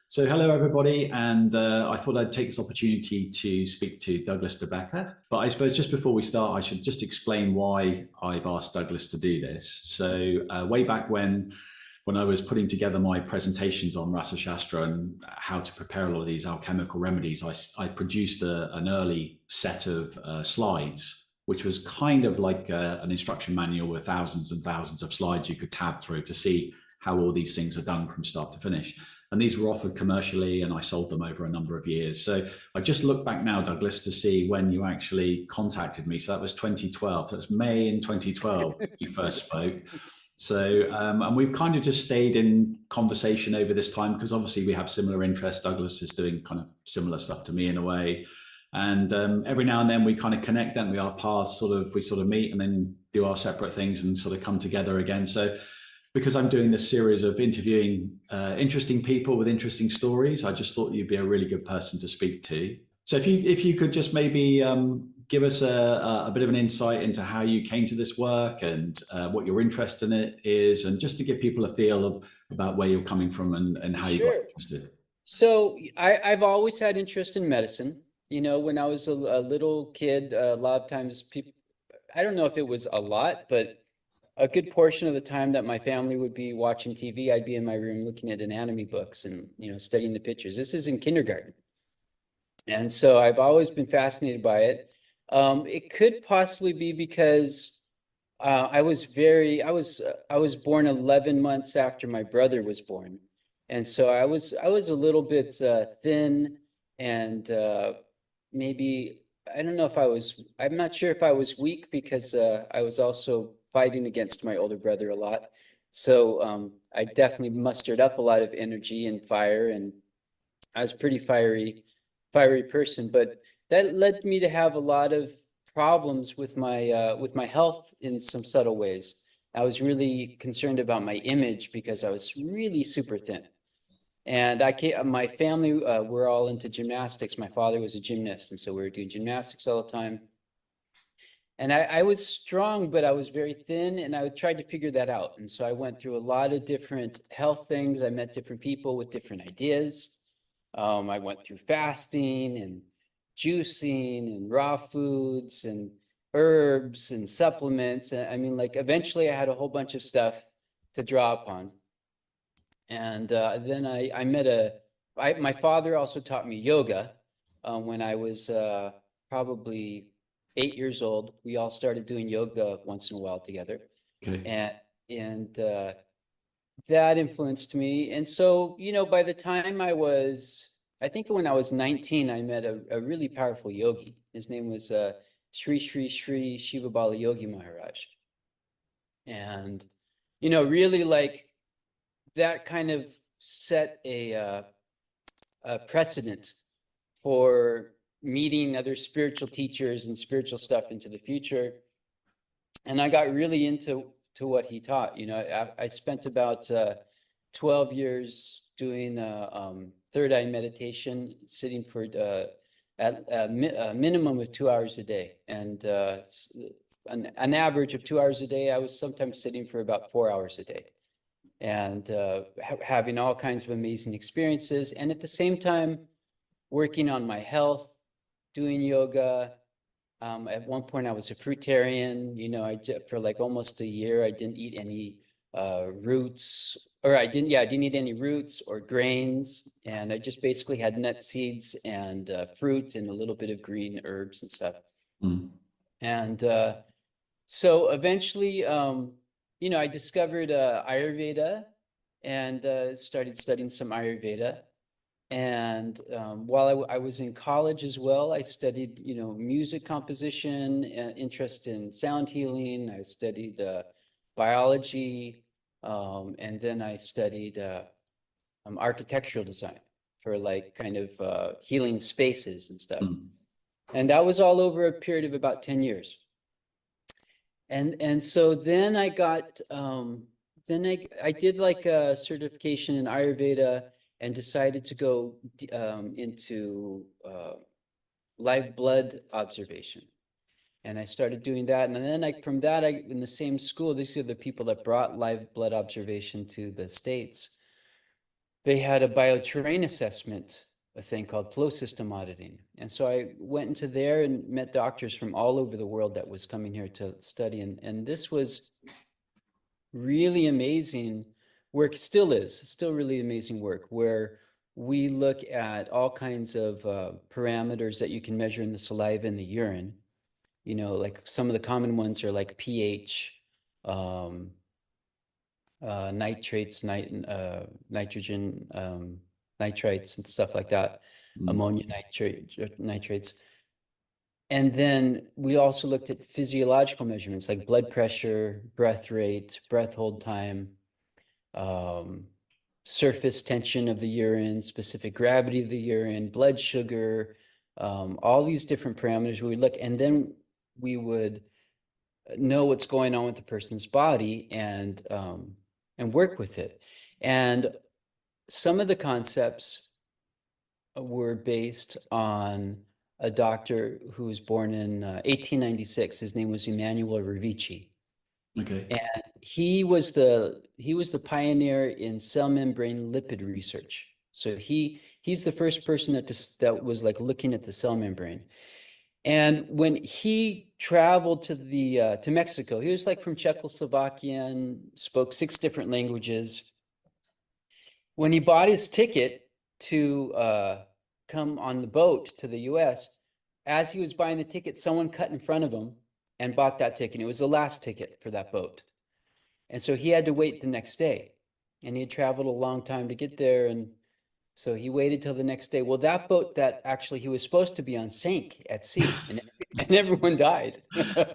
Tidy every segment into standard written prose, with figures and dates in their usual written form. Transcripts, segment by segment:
So, hello everybody, and I thought I'd take this opportunity to speak to Douglas de Becker. But I suppose just before we start, I should just explain why I've asked Douglas to do this. So, way back when I was putting together my presentations on Rasa Shastra and how to prepare a lot of these alchemical remedies, I produced an early set of slides, which was kind of like an instruction manual with thousands and thousands of slides you could tab through to see how all these things are done from start to finish. And these were offered commercially, and I sold them over a number of years. So I just looked back now, Douglas, to see when you actually contacted me. So that was 2012. So it's May in 2012 you first spoke. So, and we've kind of just stayed in conversation over this time because obviously we have similar interests. Douglas is doing kind of similar stuff to me in a way. And every now and then we kind of connect, don't we? Our paths we sort of meet and then do our separate things and sort of come together again. So because I'm doing this series of interviewing interesting people with interesting stories, I just thought you'd be a really good person to speak to. So if you could just maybe give us a bit of an insight into how you came to this work and what your interest in it is, and just to give people a feel about where you're coming from and how you got interested. So I've always had interest in medicine. You know, when I was a little kid, a lot of times people, I don't know if it was a lot, but a good portion of the time that my family would be watching TV, I'd be in my room looking at anatomy books and, studying the pictures. This is in kindergarten. And so I've always been fascinated by it. It could possibly be because I was born 11 months after my brother was born. And so I was a little bit thin and maybe, I don't know if I'm not sure if I was weak because I was also fighting against my older brother a lot. So I definitely mustered up a lot of energy and fire, and I was a pretty fiery person. But that led me to have a lot of problems with my health in some subtle ways. I was really concerned about my image because I was really super thin. And my family were all into gymnastics. My father was a gymnast, and so we were doing gymnastics all the time. And I was strong, but I was very thin, and I tried to figure that out. And so I went through a lot of different health things. I met different people with different ideas. I went through fasting and juicing and raw foods and herbs and supplements. And I mean, like, eventually I had a whole bunch of stuff to draw upon. And then I met my father also taught me yoga when I was probably 8 years old. We all started doing yoga once in a while together. Okay. And that influenced me. And so, by the time I think when I was 19, I met a really powerful yogi. His name was Sri Shiva Bala Yogi Maharaj. And, really, like, that kind of set a precedent for meeting other spiritual teachers and spiritual stuff into the future. And I got really into what he taught. I spent about 12 years doing third eye meditation, sitting for at a minimum of 2 hours a day. And an average of 2 hours a day, I was sometimes sitting for about 4 hours a day. And having all kinds of amazing experiences. And at the same time, working on my health, doing yoga. At one point I was a fruitarian. For like almost a year, I didn't eat any roots, or I didn't eat any roots or grains. And I just basically had nut seeds and fruit and a little bit of green herbs and stuff. Mm. And so eventually, I discovered Ayurveda and started studying some Ayurveda. And while I was in college as well, I studied, music composition, interest in sound healing. I studied biology, and then I studied architectural design for like kind of healing spaces and stuff. Mm. And that was all over a period of about 10 years. And so then I got, I did like a certification in Ayurveda and decided to go into live blood observation. And I started doing that. And then from that, in the same school, these are the people that brought live blood observation to the States. they had a bioterrain assessment, a thing called flow system auditing. And so I went into there and met doctors from all over the world that was coming here to study. And this was really amazing work, still really amazing work, where we look at all kinds of parameters that you can measure in the saliva and the urine. You know, like some of the common ones are like pH, nitrates, nitrogen, nitrites and stuff like that, ammonia nitrates. And then we also looked at physiological measurements like blood pressure, breath rate, breath hold time, surface tension of the urine, specific gravity of the urine, blood sugar, all these different parameters we would look, and then we would know what's going on with the person's body and work with it. And some of the concepts were based on a doctor who was born in 1896. His name was Emanuele Revici. Okay. And he was the pioneer in cell membrane lipid research. So he's the first person that was like looking at the cell membrane. And when he traveled to Mexico, he was like from Czechoslovakia and spoke 6 different languages. When he bought his ticket to come on the boat to the US, as he was buying the ticket, someone cut in front of him and bought that ticket. It was the last ticket for that boat. And so he had to wait the next day. And he had traveled a long time to get there. And so he waited till the next day. Well, that boat that actually he was supposed to be on sank at sea, and everyone died.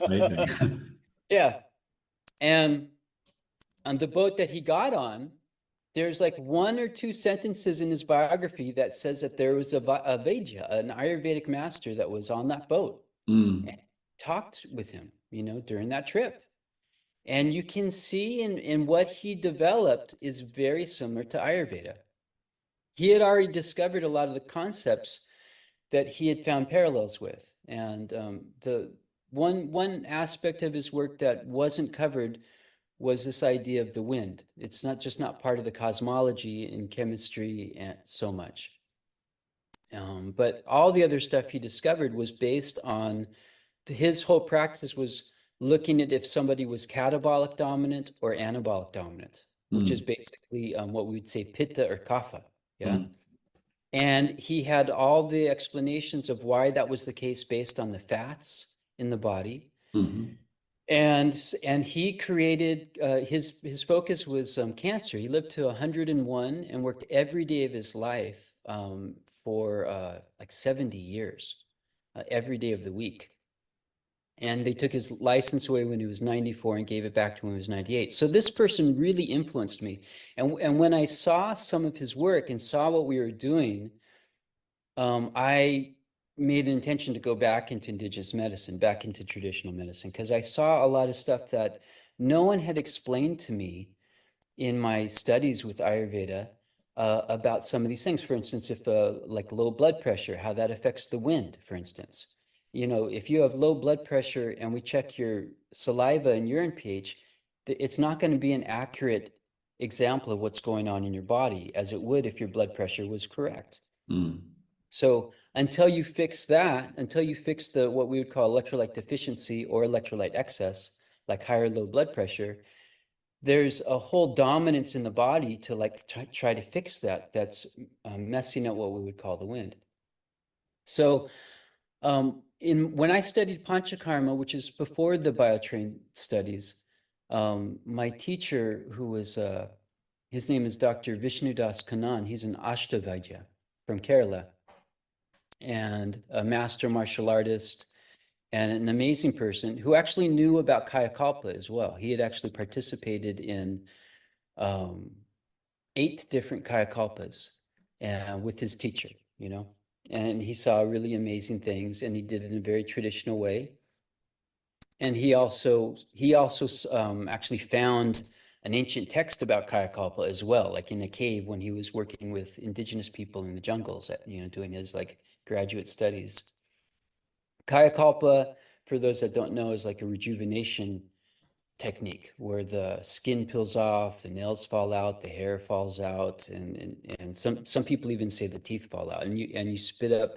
Amazing. Yeah. And on the boat that he got on, there's like 1 or 2 sentences in his biography that says that there was a Vaidya, an Ayurvedic master that was on that boat and talked with him, you know, during that trip. And you can see in what he developed is very similar to Ayurveda. He had already discovered a lot of the concepts that he had found parallels with. And the one aspect of his work that wasn't covered was this idea of the wind. It's not part of the cosmology and chemistry and so much. But all the other stuff he discovered was based on his whole practice was looking at if somebody was catabolic dominant or anabolic dominant, which is basically what we would say pitta or kapha. Yeah. And he had all the explanations of why that was the case based on the fats in the body. And he created his focus was cancer. He lived to 101 and worked every day of his life for like 70 years, every day of the week. And they took his license away when he was 94 and gave it back to him when he was 98. So this person really influenced me. And when I saw some of his work and saw what we were doing, I made an intention to go back into indigenous medicine, back into traditional medicine, because I saw a lot of stuff that no one had explained to me in my studies with Ayurveda about some of these things. For instance, if like low blood pressure, how that affects the wind, for instance. You know, if you have low blood pressure and we check your saliva and urine pH, it's not going to be an accurate example of what's going on in your body as it would if your blood pressure was correct. So until you fix that, until you fix what we would call electrolyte deficiency or electrolyte excess, like high or low blood pressure, there's a whole dominance in the body to like try to fix that. That's messing up what we would call the wind. So when I studied Panchakarma, which is before the biotrain studies, my teacher, who was his name is Dr. Vishnudas Kannan. He's an Ashtavaidya from Kerala and a master martial artist and an amazing person who actually knew about Kayakalpa as well. He had actually participated in 8 different Kayakalpas with his teacher, you know, and he saw really amazing things and he did it in a very traditional way. And he also actually found an ancient text about Kayakalpa as well, like in a cave when he was working with indigenous people in the jungles, you know, doing his like graduate studies. Kayakalpa, for those that don't know, is like a rejuvenation technique where the skin peels off, the nails fall out, the hair falls out, and some people even say the teeth fall out, and you spit up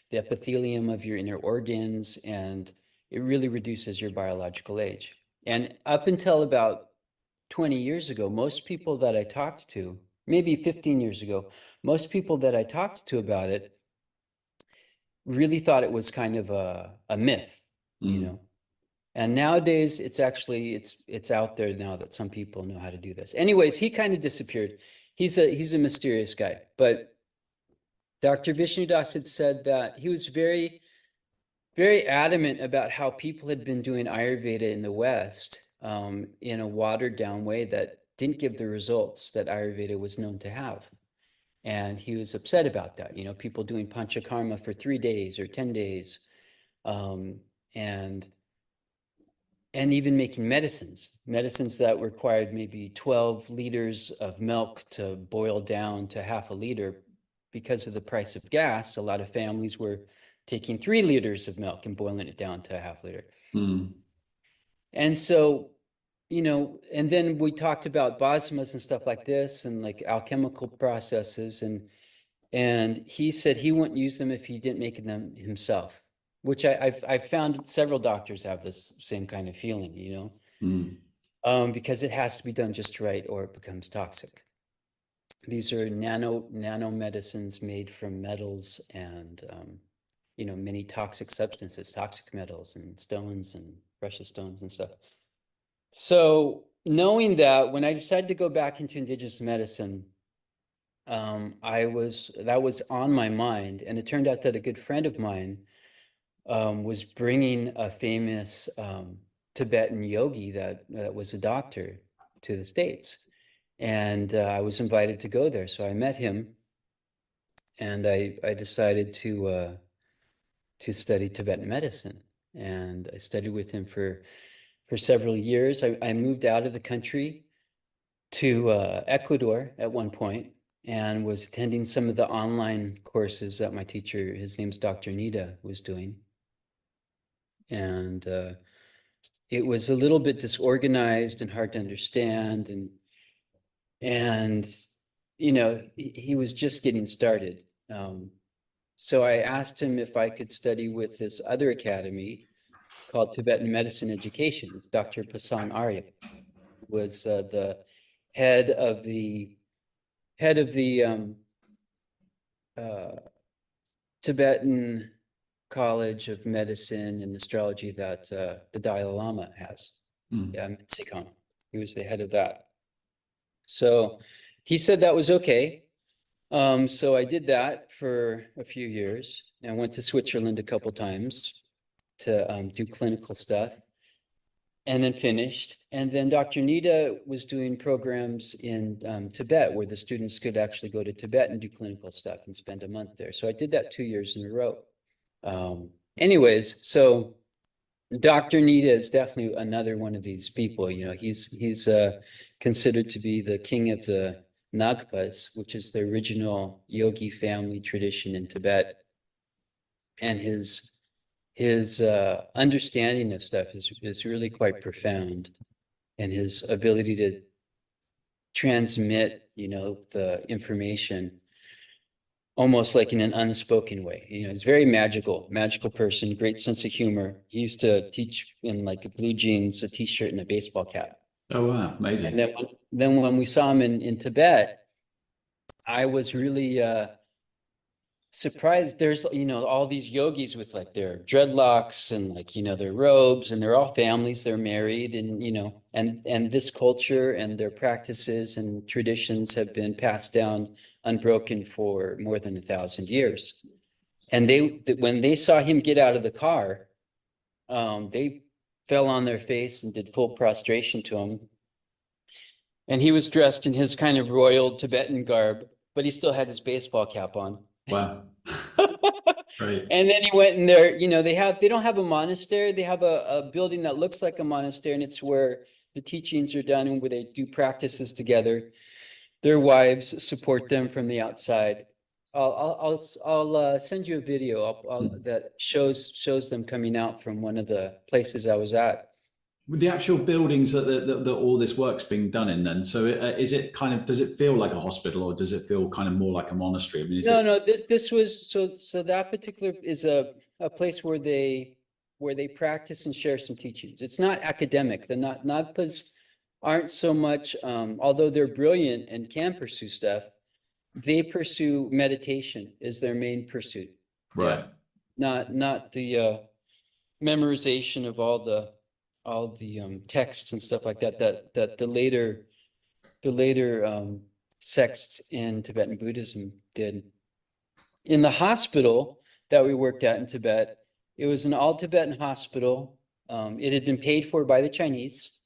the epithelium of your inner organs, and it really reduces your biological age. And up until about 20 years ago, most people that I talked to, maybe 15 years ago, most people that I talked to about it really thought it was kind of a myth, you know. And nowadays it's actually it's out there now that some people know how to do this. Anyways, he kind of disappeared. He's a mysterious guy. But Dr. Vishnudas had said that he was very, very adamant about how people had been doing Ayurveda in the West in a watered down way that didn't give the results that Ayurveda was known to have. And he was upset about that. You know, people doing panchakarma for 3 days or 10 days, and even making medicines that required maybe 12 liters of milk to boil down to half a liter. Because of the price of gas, a lot of families were taking 3 liters of milk and boiling it down to a half liter. And so, you know, and then we talked about basmas and stuff like this, and like alchemical processes, and he said he wouldn't use them if he didn't make them himself, which I've found several doctors have this same kind of feeling, you know, because it has to be done just right or it becomes toxic. These are nano medicines made from metals and, you know, many toxic substances, toxic metals and stones and precious stones and stuff. So knowing that, when I decided to go back into indigenous medicine, that was on my mind, and it turned out that a good friend of mine was bringing a famous Tibetan yogi that was a doctor to the States, and I was invited to go there. So I met him, and I decided to study Tibetan medicine, and I studied with him for several years. I moved out of the country to Ecuador at one point, and was attending some of the online courses that my teacher, his name's Dr. Nida, was doing. And it was a little bit disorganized and hard to understand, and you know, he was just getting started. So I asked him if I could study with this other academy called Tibetan Medicine Education. It's Dr. Pasang Arya was the head of the Tibetan College of Medicine and Astrology that the Dalai Lama has. Yeah, Sikong. He was the head of that. So he said that was okay. So I did that for a few years, and I went to Switzerland a couple times to do clinical stuff, and then finished. And then Dr. Nida was doing programs in Tibet where the students could actually go to Tibet and do clinical stuff and spend a month there. So I did that 2 years in a row. Anyways, so Dr. Nida is definitely another one of these people. You know, he's considered to be the king of the Nagpas, which is the original yogi family tradition in Tibet. And his understanding of stuff is really quite profound, and his ability to transmit, you know, the information almost like in an unspoken way. You know, he's very magical person, great sense of humor. He used to teach in like blue jeans, a t-shirt, and a baseball cap. Oh, wow. Amazing. And then when we saw him in Tibet, I was really surprised. There's, you know, all these yogis with like their dreadlocks and like, you know, their robes, and they're all families, they're married, and, you know, and this culture and their practices and traditions have been passed down unbroken for more than 1,000 years. And when they saw him get out of the car, they fell on their face and did full prostration to him. And he was dressed in his kind of royal Tibetan garb, but he still had his baseball cap on. Wow. Right. And then he went in there, you know, they don't have a monastery. They have a building that looks like a monastery, and it's where the teachings are done and where they do practices together. Their wives support them from the outside. I'll send you a video that shows them coming out from one of the places I was at. with the actual buildings that all this work's being done in, then, so is it kind of, does it feel like a hospital, or does it feel kind of more like a monastery? I mean, is No, it no, this was, so that particular is a place where they practice and share some teachings. It's not academic. The Nagpas aren't so much, although they're brilliant and can pursue stuff, they pursue meditation is their main pursuit. right? Yeah. Not the memorization of all the texts and stuff like that that the later sects in Tibetan Buddhism did. In the hospital that we worked at in Tibet, it was an all Tibetan hospital. It had been paid for by the Chinese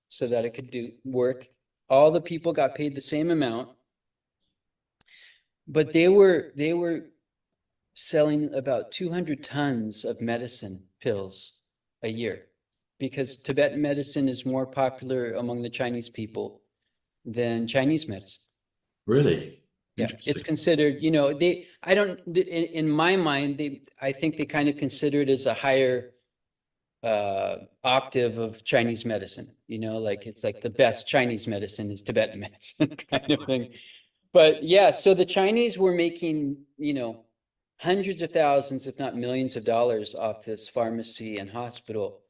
so that it could do work. All the people got paid the same amount, but they were selling about 200 tons of medicine pills a year because Tibetan medicine is more popular among the Chinese people than Chinese medicine. Really Yeah, interesting. it's considered, you know, I don't, in my mind, I think they kind of consider it as a higher octave of Chinese medicine, you know, like it's like the best Chinese medicine is Tibetan medicine kind of thing. But yeah, so the Chinese were making, you know, hundreds of thousands, if not millions of dollars off this pharmacy and hospital,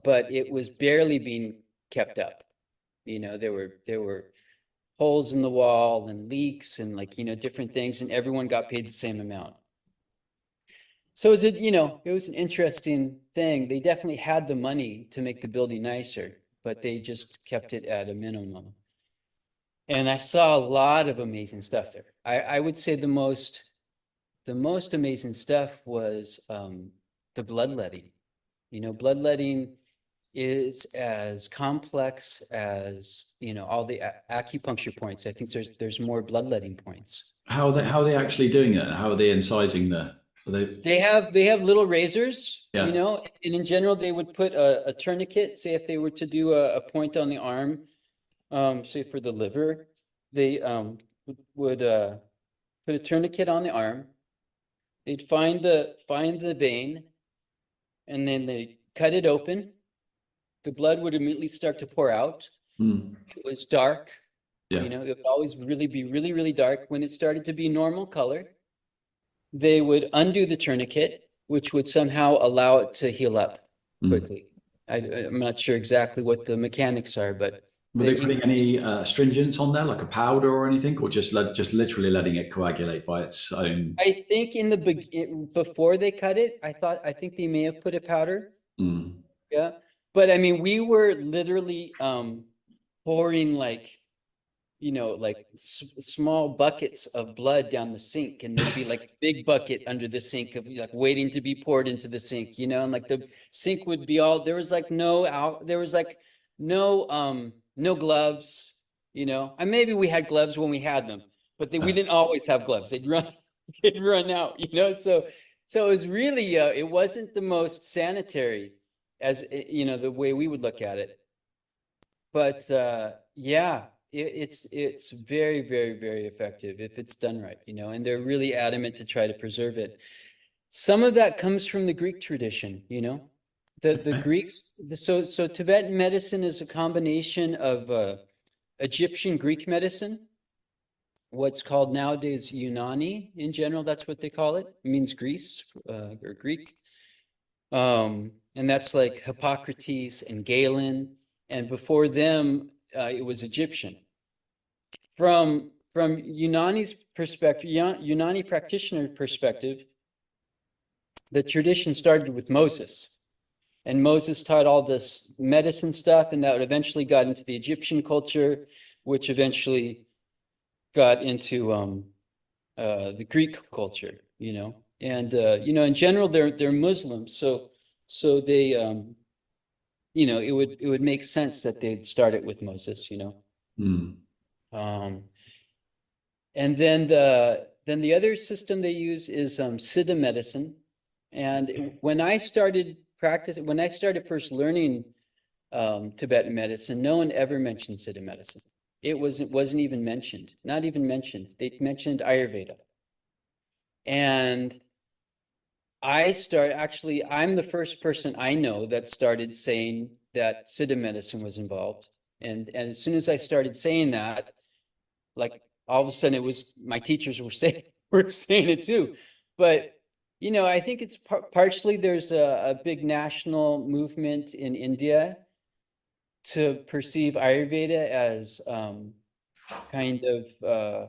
but it was barely being kept up. You know, there were holes in the wall and leaks and, like, you know, different things, and everyone got paid the same amount. So it was, you know, it was an interesting thing. They definitely had the money to make the building nicer, but they just kept it at a minimum. And I saw a lot of amazing stuff there. I would say the most amazing stuff was the bloodletting. You know, bloodletting is as complex as, you know, all the acupuncture points. I think there's more bloodletting points. How are they actually doing it? How are they incising are they? They have little razors, you Yeah. know, and in general they would put a tourniquet. Say if they were to do a point on the arm, say for the liver, they would put a tourniquet on the arm. They'd find the vein, and then they cut it open. The blood would immediately start to pour out. Mm. It was dark. Yeah. You know, it would always really be really, really dark. When it started to be normal color, they would undo the tourniquet, which would somehow allow it to heal up quickly. I'm not sure exactly what the mechanics are, but Were they putting any astringents on there, like a powder or anything, or just literally letting it coagulate by its own? I think before they cut it, I think they may have put a powder. Mm. Yeah. But I mean, we were literally pouring, like, you know, like small buckets of blood down the sink, and there'd be like a big bucket under the sink of, like, waiting to be poured into the sink, you know, and like the sink would be all, there was like no gloves, you know, and maybe we had gloves when we had them, but we didn't always have gloves. They'd run out, you know, so it was really it wasn't the most sanitary, as you know, the way we would look at it. But yeah, it's very, very, very effective if it's done right, you know, and they're really adamant to try to preserve it. Some of that comes from the Greek tradition, you know, the Greeks. So Tibetan medicine is a combination of Egyptian Greek medicine, what's called nowadays Unani in general. That's what they call it. It means Greece or Greek. And that's like Hippocrates and Galen. And before them, it was Egyptian. From Unani's perspective, Unani practitioner perspective, the tradition started with Moses. And Moses taught all this medicine stuff, and that eventually got into the Egyptian culture, which eventually got into the Greek culture, you know. And you know, in general, they're Muslims, so they you know, it would make sense that they'd start it with Moses, you know. And then the other system they use is Siddha medicine. And when I started first learning Tibetan medicine, no one ever mentioned Siddha medicine. It wasn't even mentioned, not even mentioned. They mentioned Ayurveda. And I'm the first person I know that started saying that Siddha medicine was involved. And as soon as I started saying that, like all of a sudden it was, my teachers were saying, were saying it too. But, you know, I think it's partially there's a big national movement in India to perceive Ayurveda as kind of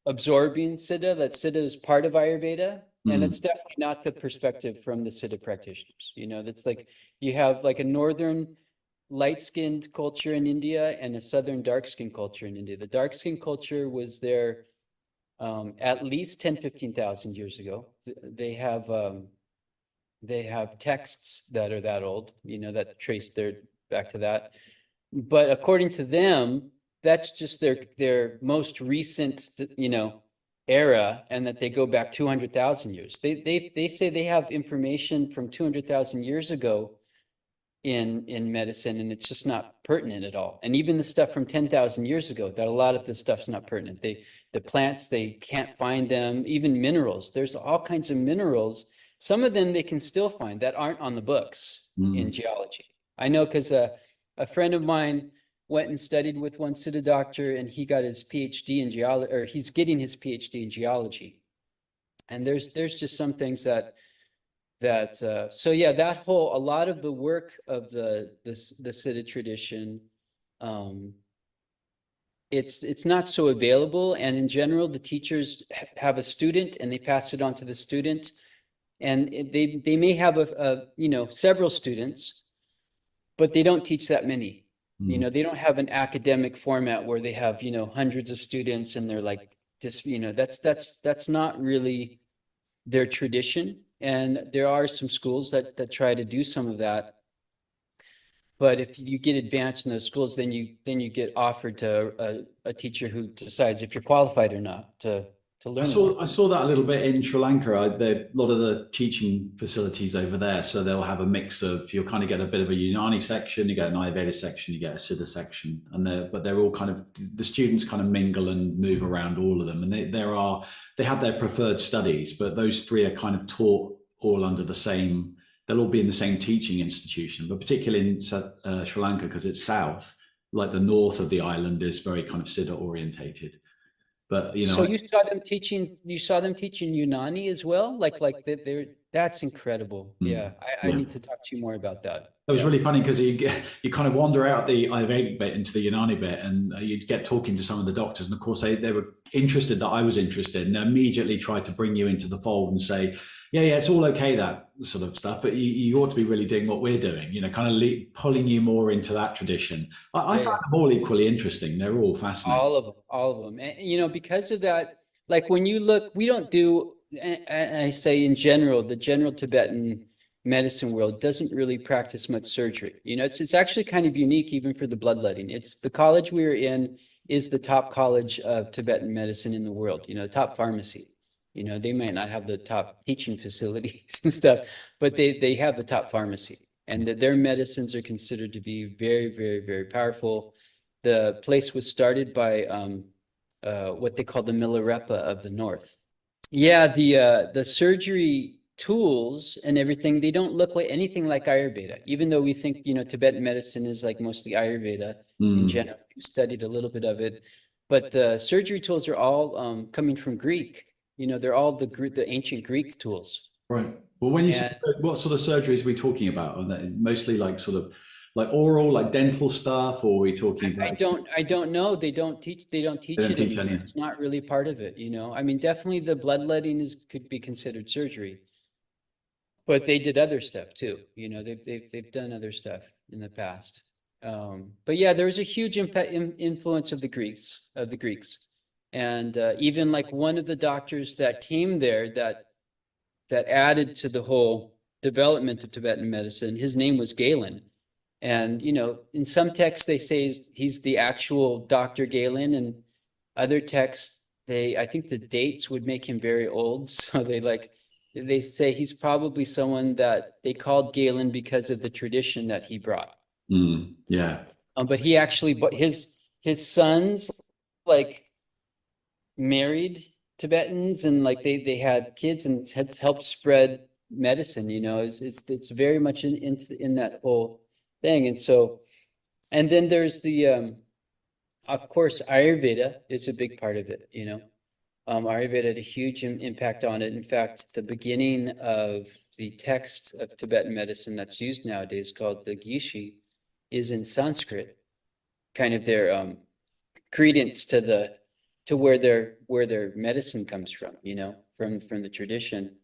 absorbing Siddha, that Siddha is part of Ayurveda. And it's definitely not the perspective from the Siddha practitioners. You know, that's like, you have like a northern light-skinned culture in India and a southern dark-skinned culture in India. The dark-skinned culture was there at least 10, 15,000 years ago. They have texts that are that old, you know, that trace their back to that. But according to them, that's just their most recent, you know, era, and that they go back 200,000 years. They say they have information from 200,000 years ago in medicine, and it's just not pertinent at all. And even the stuff from 10,000 years ago, that a lot of the stuff's not pertinent. The plants, they can't find them. Even minerals, there's all kinds of minerals. Some of them they can still find that aren't on the books in geology. I know because a friend of mine went and studied with one Siddha doctor, and he got his PhD in geology, or he's getting his PhD in geology. And there's just some things that so yeah, that whole, a lot of the work of the Siddha tradition, it's not so available. And in general, the teachers have a student and they pass it on to the student, and they may have you know, several students, but they don't teach that many. You know, they don't have an academic format where they have, you know, hundreds of students and they're like, just, you know, that's not really their tradition. And there are some schools that try to do some of that. But if you get advanced in those schools, then you get offered to a teacher who decides if you're qualified or not to learn. I saw that a little bit in Sri Lanka. A lot of the teaching facilities over there, so they'll have a mix of, you'll kind of get a bit of a Unani section, you get an Ayurveda section, you get a Siddha section, and they're all kind of, the students kind of mingle and move around all of them, and they have their preferred studies, but those three are kind of taught all under the same. They'll all be in the same teaching institution, but particularly in Sri Lanka, because it's south, like the north of the island is very kind of Siddha orientated. But you know, so you saw them teaching Unani as well, like they're that's incredible. Yeah, I need to talk to you more about that. It was really funny because you kind of wander out the Ayurvedic bit into the Unani bit, and you'd get talking to some of the doctors, and of course they were interested that I was interested, and they immediately tried to bring you into the fold and say, yeah, it's all okay, that sort of stuff, but you ought to be really doing what we're doing, you know, kind of pulling you more into that tradition. I found them all equally interesting. They're all fascinating. All of them. And, you know, because of that, like when you look, we don't do, and I say in general, the general Tibetan medicine world doesn't really practice much surgery. You know, it's actually kind of unique even for the bloodletting. It's the college we're in is the top college of Tibetan medicine in the world, you know, top pharmacy. You know, they might not have the top teaching facilities and stuff, but they have the top pharmacy, and their medicines are considered to be very, very, very powerful. The place was started by what they call the Milarepa of the North. Yeah, the surgery tools and everything, they don't look like anything like Ayurveda, even though we think, you know, Tibetan medicine is like mostly Ayurveda in general. We've studied a little bit of it, but the surgery tools are all coming from Greek. You know, they're all the ancient Greek tools. Right. Well, when you say, what sort of surgeries are we talking about? Are they mostly like sort of like oral, like dental stuff, or are we talking about? I don't know. They don't teach it anymore. It's not really part of it, you know. I mean, definitely the bloodletting could be considered surgery, but they did other stuff too. You know, they've done other stuff in the past. But yeah, there was a huge influence of the Greeks. And even like one of the doctors that came there that added to the whole development of Tibetan medicine, his name was Galen. And, you know, in some texts, they say he's the actual Dr. Galen, and other texts, I think the dates would make him very old. So they say he's probably someone that they called Galen because of the tradition that he brought. Yeah. But he actually, his sons, like, married Tibetans, and like they had kids, and had helped spread medicine. You know, it's very much in that whole thing. And then there's of course, Ayurveda is a big part of it, you know. Ayurveda had a huge impact on it. In fact, the beginning of the text of Tibetan medicine that's used nowadays, called the Gishi, is in Sanskrit, kind of their credence to where their medicine comes from, you know, from the tradition.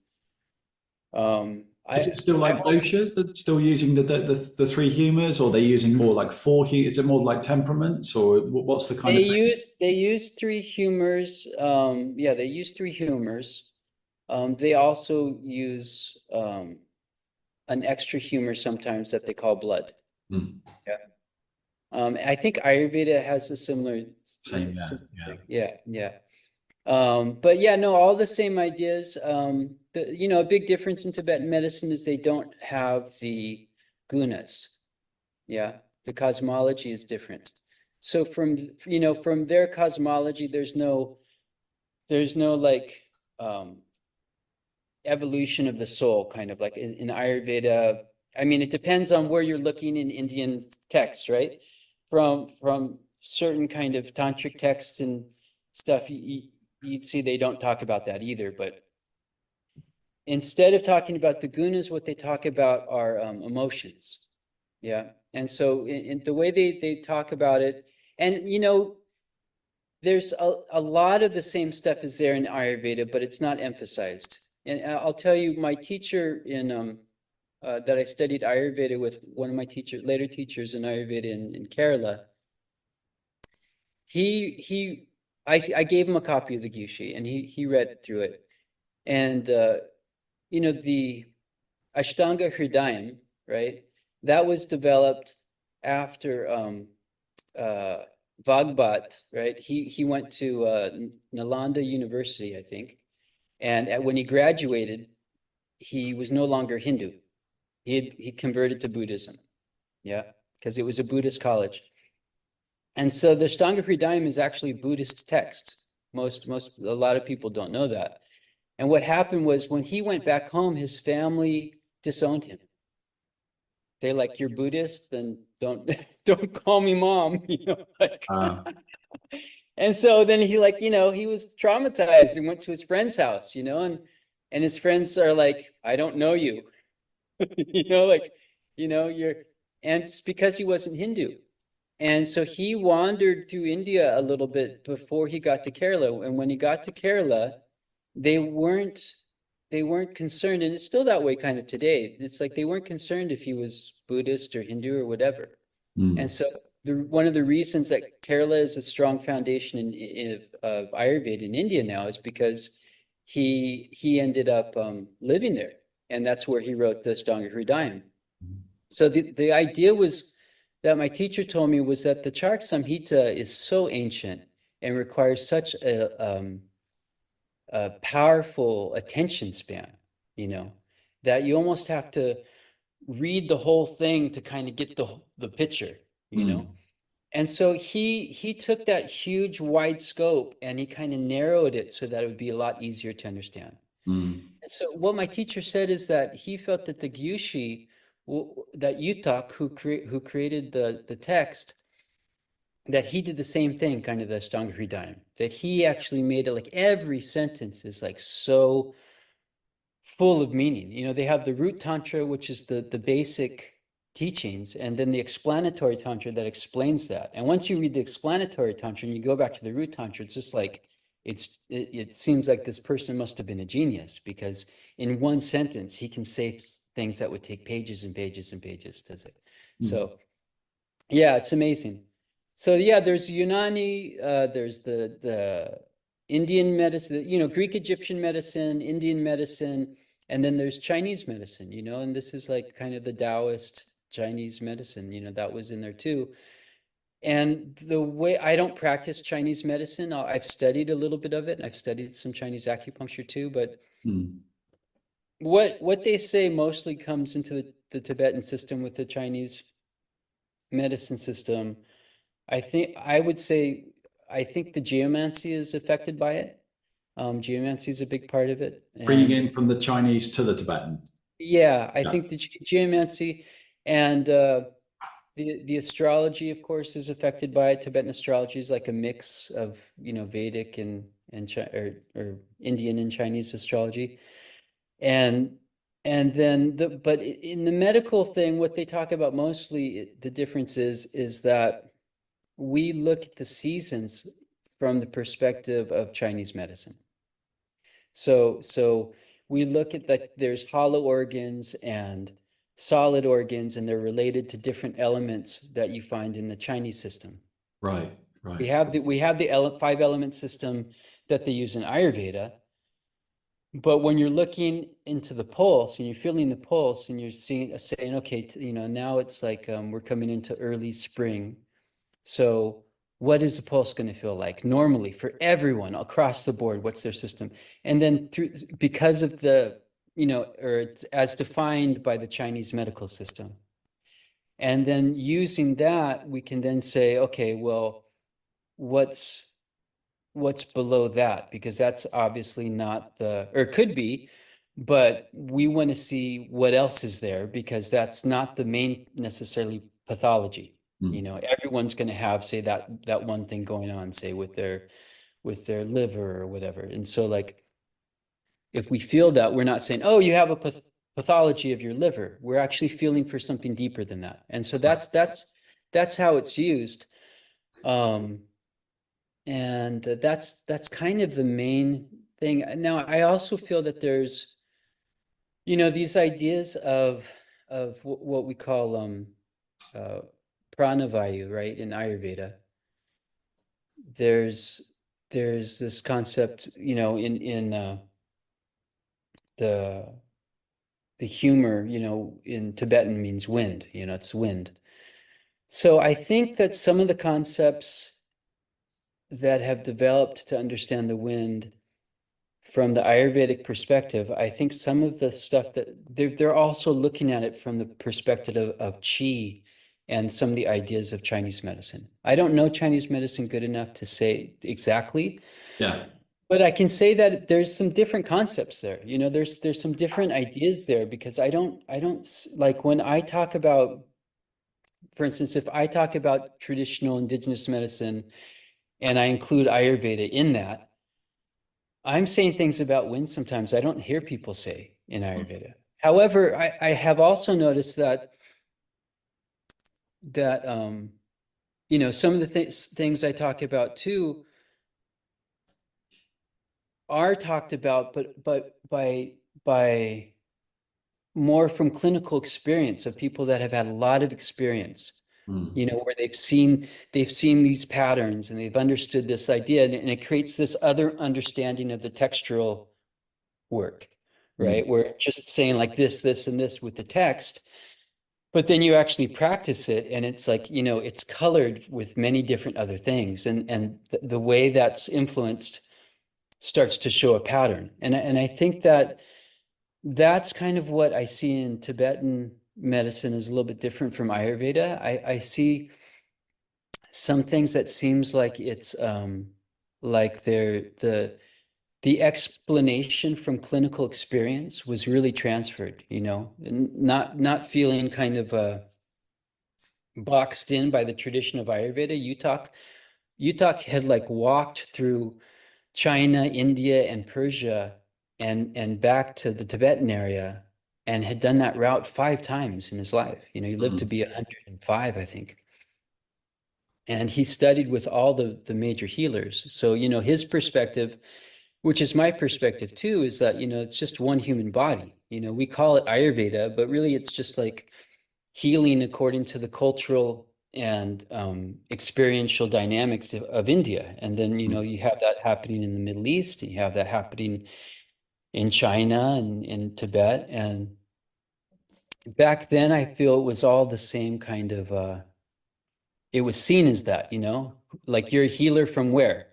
Is it still I like doshas? Are still using the three humors, or are they using more like four? Is it more like temperaments, or what's the kind of they use three humors. Yeah, they use three humors. They also use an extra humor sometimes that they call blood. Hmm. Yeah. I think Ayurveda has a similar Same, yeah. thing. Yeah, yeah. But yeah, no, all the same ideas. You know, a big difference in Tibetan medicine is they don't have the gunas. Yeah, the cosmology is different. So you know, from their cosmology, there's no like evolution of the soul, kind of like in Ayurveda. I mean, it depends on where you're looking in Indian text, right? From certain kind of tantric texts and stuff, you'd see they don't talk about that either. But instead of talking about the gunas, what they talk about are emotions. Yeah. And so in the way they talk about it, and you know, there's a lot of the same stuff is there in Ayurveda, but it's not emphasized. And I'll tell you, my teacher that I studied Ayurveda with, one of my later teachers in Ayurveda in Kerala, I gave him a copy of the Gyushi, and he read through it. And you know, the Ashtanga Hridayam, right? That was developed after Bhagbat, right? He went to Nalanda University, I think. And when he graduated, he was no longer Hindu. He converted to Buddhism. Yeah, because it was a Buddhist college. And so the Ashtanga Hridayam is actually a Buddhist text. A lot of people don't know that. And what happened was when he went back home, his family disowned him. They're like, "You're Buddhist, then don't don't call me mom," you know, like. And so then he, like, you know, he was traumatized and went to his friend's house, you know, and his friends are like, "I don't know you," you know, like, you know, and it's because he wasn't Hindu. And so he wandered through India a little bit before he got to Kerala. And when he got to Kerala, they weren't they weren't concerned, and it's still that way kind of today. It's like they weren't concerned if he was Buddhist or Hindu or whatever. And so one of the reasons that Kerala is a strong foundation of Ayurveda in India now is because he ended up living there, and that's where he wrote the Ashtanga Hridayam. So the idea was that my teacher told me was that the Charak Samhita is so ancient and requires such a powerful attention span, you know, that you almost have to read the whole thing to kind of get the picture, you know. And so he took that huge wide scope and he kind of narrowed it so that it would be a lot easier to understand. Mm. And so what my teacher said is that he felt that the Gyushi, that Yutak, who created the text, that he did the same thing, kind of the Ashtanga Hridayam, that he actually made it like every sentence is like so full of meaning. You know, they have the root tantra, which is the basic teachings, and then the explanatory tantra that explains that. And once you read the explanatory tantra and you go back to the root tantra, it's just like it seems like this person must have been a genius, because in one sentence he can say things that would take pages and pages and pages to say. So yeah, it's amazing. So yeah, there's Unani, there's the Indian medicine, you know, Greek Egyptian medicine, Indian medicine, and then there's Chinese medicine, you know, and this is like kind of the Taoist Chinese medicine, you know, that was in there too. And the way, I don't practice Chinese medicine, I've studied a little bit of it, and I've studied some Chinese acupuncture too, but what they say mostly comes into the Tibetan system with the Chinese medicine system. I would say, I think the geomancy is affected by it. Geomancy is a big part of it. Bringing And in from the Chinese to the Tibetan. yeah, I Yeah. think the geomancy and The astrology, of course, is affected by it. Tibetan astrology is like a mix of, Vedic and or Indian and Chinese astrology. And then but in the medical thing, what they talk about mostly, the difference is that we look at the seasons from the perspective of Chinese medicine. So we look at that there's hollow organs and solid organs, and they're related to different elements that you find in the Chinese system. Right, right. We have the five element system that they use in Ayurveda. But when you're looking into the pulse and you're feeling the pulse and you're saying, okay, now it's like we're coming into early spring. So what is the pulse going to feel like normally for everyone across the board? What's their system? And then because of the, or as defined by the Chinese medical system. And then using that, we can then say, okay, well, what's below that? Because that's obviously not or it could be, but we want to see what else is there, because that's not the main necessarily pathology. Everyone's going to have, say, that one thing going on, say, with their liver or whatever. And so, like, if we feel that, we're not saying, oh, you have a pathology of your liver. We're actually feeling for something deeper than that. And so that's how it's used. And that's kind of the main thing. Now, I also feel that there's, these ideas of what we call pranavayu, right, in Ayurveda. There's this concept, in the humor, in Tibetan means wind, it's wind. So I think that some of the concepts that have developed to understand the wind from the Ayurvedic perspective, I think some of the stuff that they're also looking at it from the perspective of qi and some of the ideas of Chinese medicine. I don't know Chinese medicine good enough to say exactly. Yeah. But I can say that there's some different concepts there. There's some different ideas there, because I don't like when I talk about, for instance, if I talk about traditional indigenous medicine and I include Ayurveda in that, I'm saying things about wind sometimes I don't hear people say in Ayurveda. However, I have also noticed that some of the things I talk about too are talked about, but by more from clinical experience of people that have had a lot of experience, where they've seen these patterns and they've understood this idea, and it creates this other understanding of the textural work, right? Where just saying like this, and this with the text, but then you actually practice it, and it's like, it's colored with many different other things, and the way that's influenced starts to show a pattern. And I think that's kind of what I see in Tibetan medicine is a little bit different from Ayurveda. I see some things that seems like it's like the explanation from clinical experience was really transferred, and not feeling kind of boxed in by the tradition of Ayurveda. Yutak had like walked through China, India, and Persia, and back to the Tibetan area, and had done that route 5 times in his life. He lived to be 105, I think. And he studied with all the major healers. So, his perspective, which is my perspective too, is that, it's just one human body. We call it Ayurveda, but really it's just like healing according to the cultural and experiential dynamics of India. And then, you have that happening in the Middle East, and you have that happening in China and in Tibet. And back then, I feel it was all the same kind of, it was seen as that, like you're a healer from where?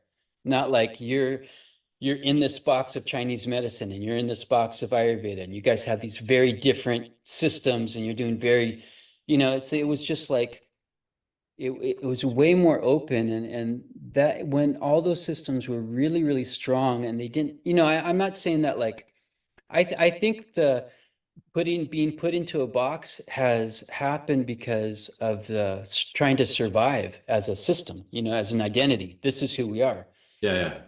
Not like you're in this box of Chinese medicine and you're in this box of Ayurveda, and you guys have these very different systems and you're doing very, it was just like, it was way more open, and that when all those systems were really, really strong, and they didn't, I'm not saying that like, I think being put into a box has happened because of trying to survive as a system, as an identity. This is who we are. Yeah, yeah.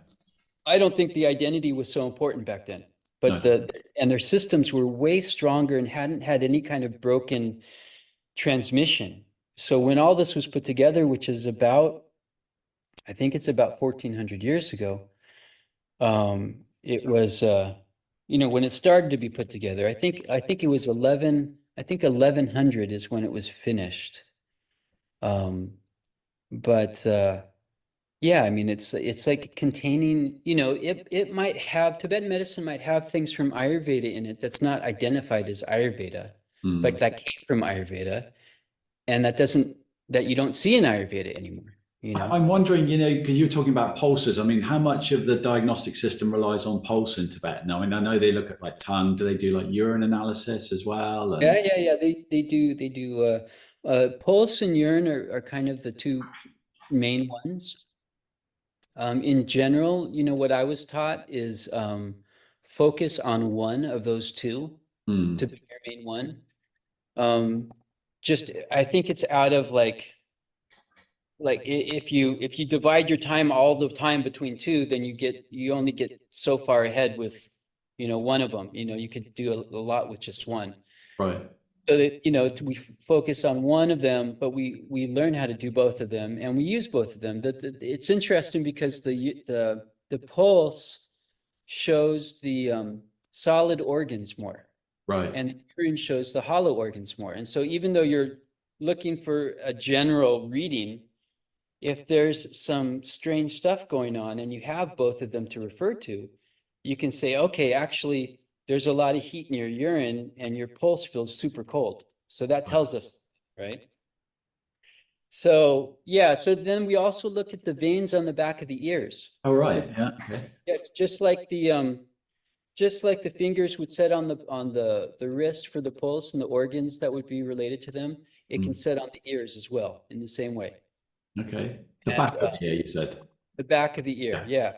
I don't think the identity was so important back then, but No. and their systems were way stronger and hadn't had any kind of broken transmission. So when all this was put together, which is I think it's about 1400 years ago, it was, when it started to be put together, I think it was 1100 is when it was finished. But yeah, I mean, it's like containing, it might have, Tibetan medicine might have things from Ayurveda in it that's not identified as Ayurveda, but that came from Ayurveda, and that you don't see in Ayurveda anymore. I'm wondering, because you're talking about pulses. I mean, how much of the diagnostic system relies on pulse in Tibetan? I mean, I know they look at like tongue. Do they do like urine analysis as well? And... Yeah. They do. Pulse and urine are kind of the two main ones. In general, what I was taught is focus on one of those two to be your main one. I think it's out of like if you divide your time all the time between two, then you only get so far ahead with one of them. You could do a lot with just one. Right. So that we focus on one of them, but we learn how to do both of them, and we use both of them. It's interesting because the pulse shows the solid organs more, Right. and the urine shows the hollow organs more. And so even though you're looking for a general reading, if there's some strange stuff going on and you have both of them to refer to, you can say, okay, actually, there's a lot of heat in your urine and your pulse feels super cold. So that tells us, right? So, yeah, so then we also look at the veins on the back of the ears. Oh, right. So, yeah. Okay. Yeah, just like the fingers would set on the wrist for the pulse and the organs that would be related to them, it can set on the ears as well in the same way. Okay. The back of the ear, you said. The back of the ear, yeah.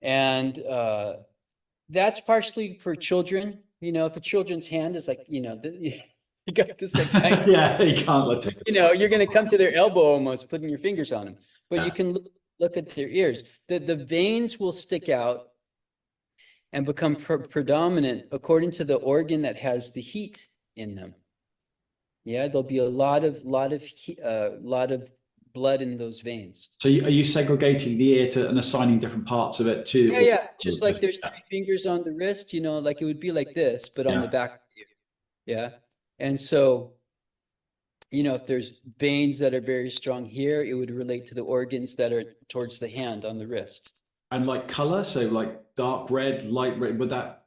And that's partially for children. If a children's hand is like, you got this like tiny, yeah, you can't let it. You're going to come to their elbow almost, putting your fingers on them. But you can look at their ears. The veins will stick out and become predominant according to the organ that has the heat in them. Yeah, there'll be a lot of blood in those veins. So are you segregating the ear and assigning different parts of it to? Yeah. Just like there's 3 fingers on the wrist, like it would be like this, but on the back of the ear. Yeah. And so, if there's veins that are very strong here, it would relate to the organs that are towards the hand on the wrist. And like color, so like dark red, light red, would that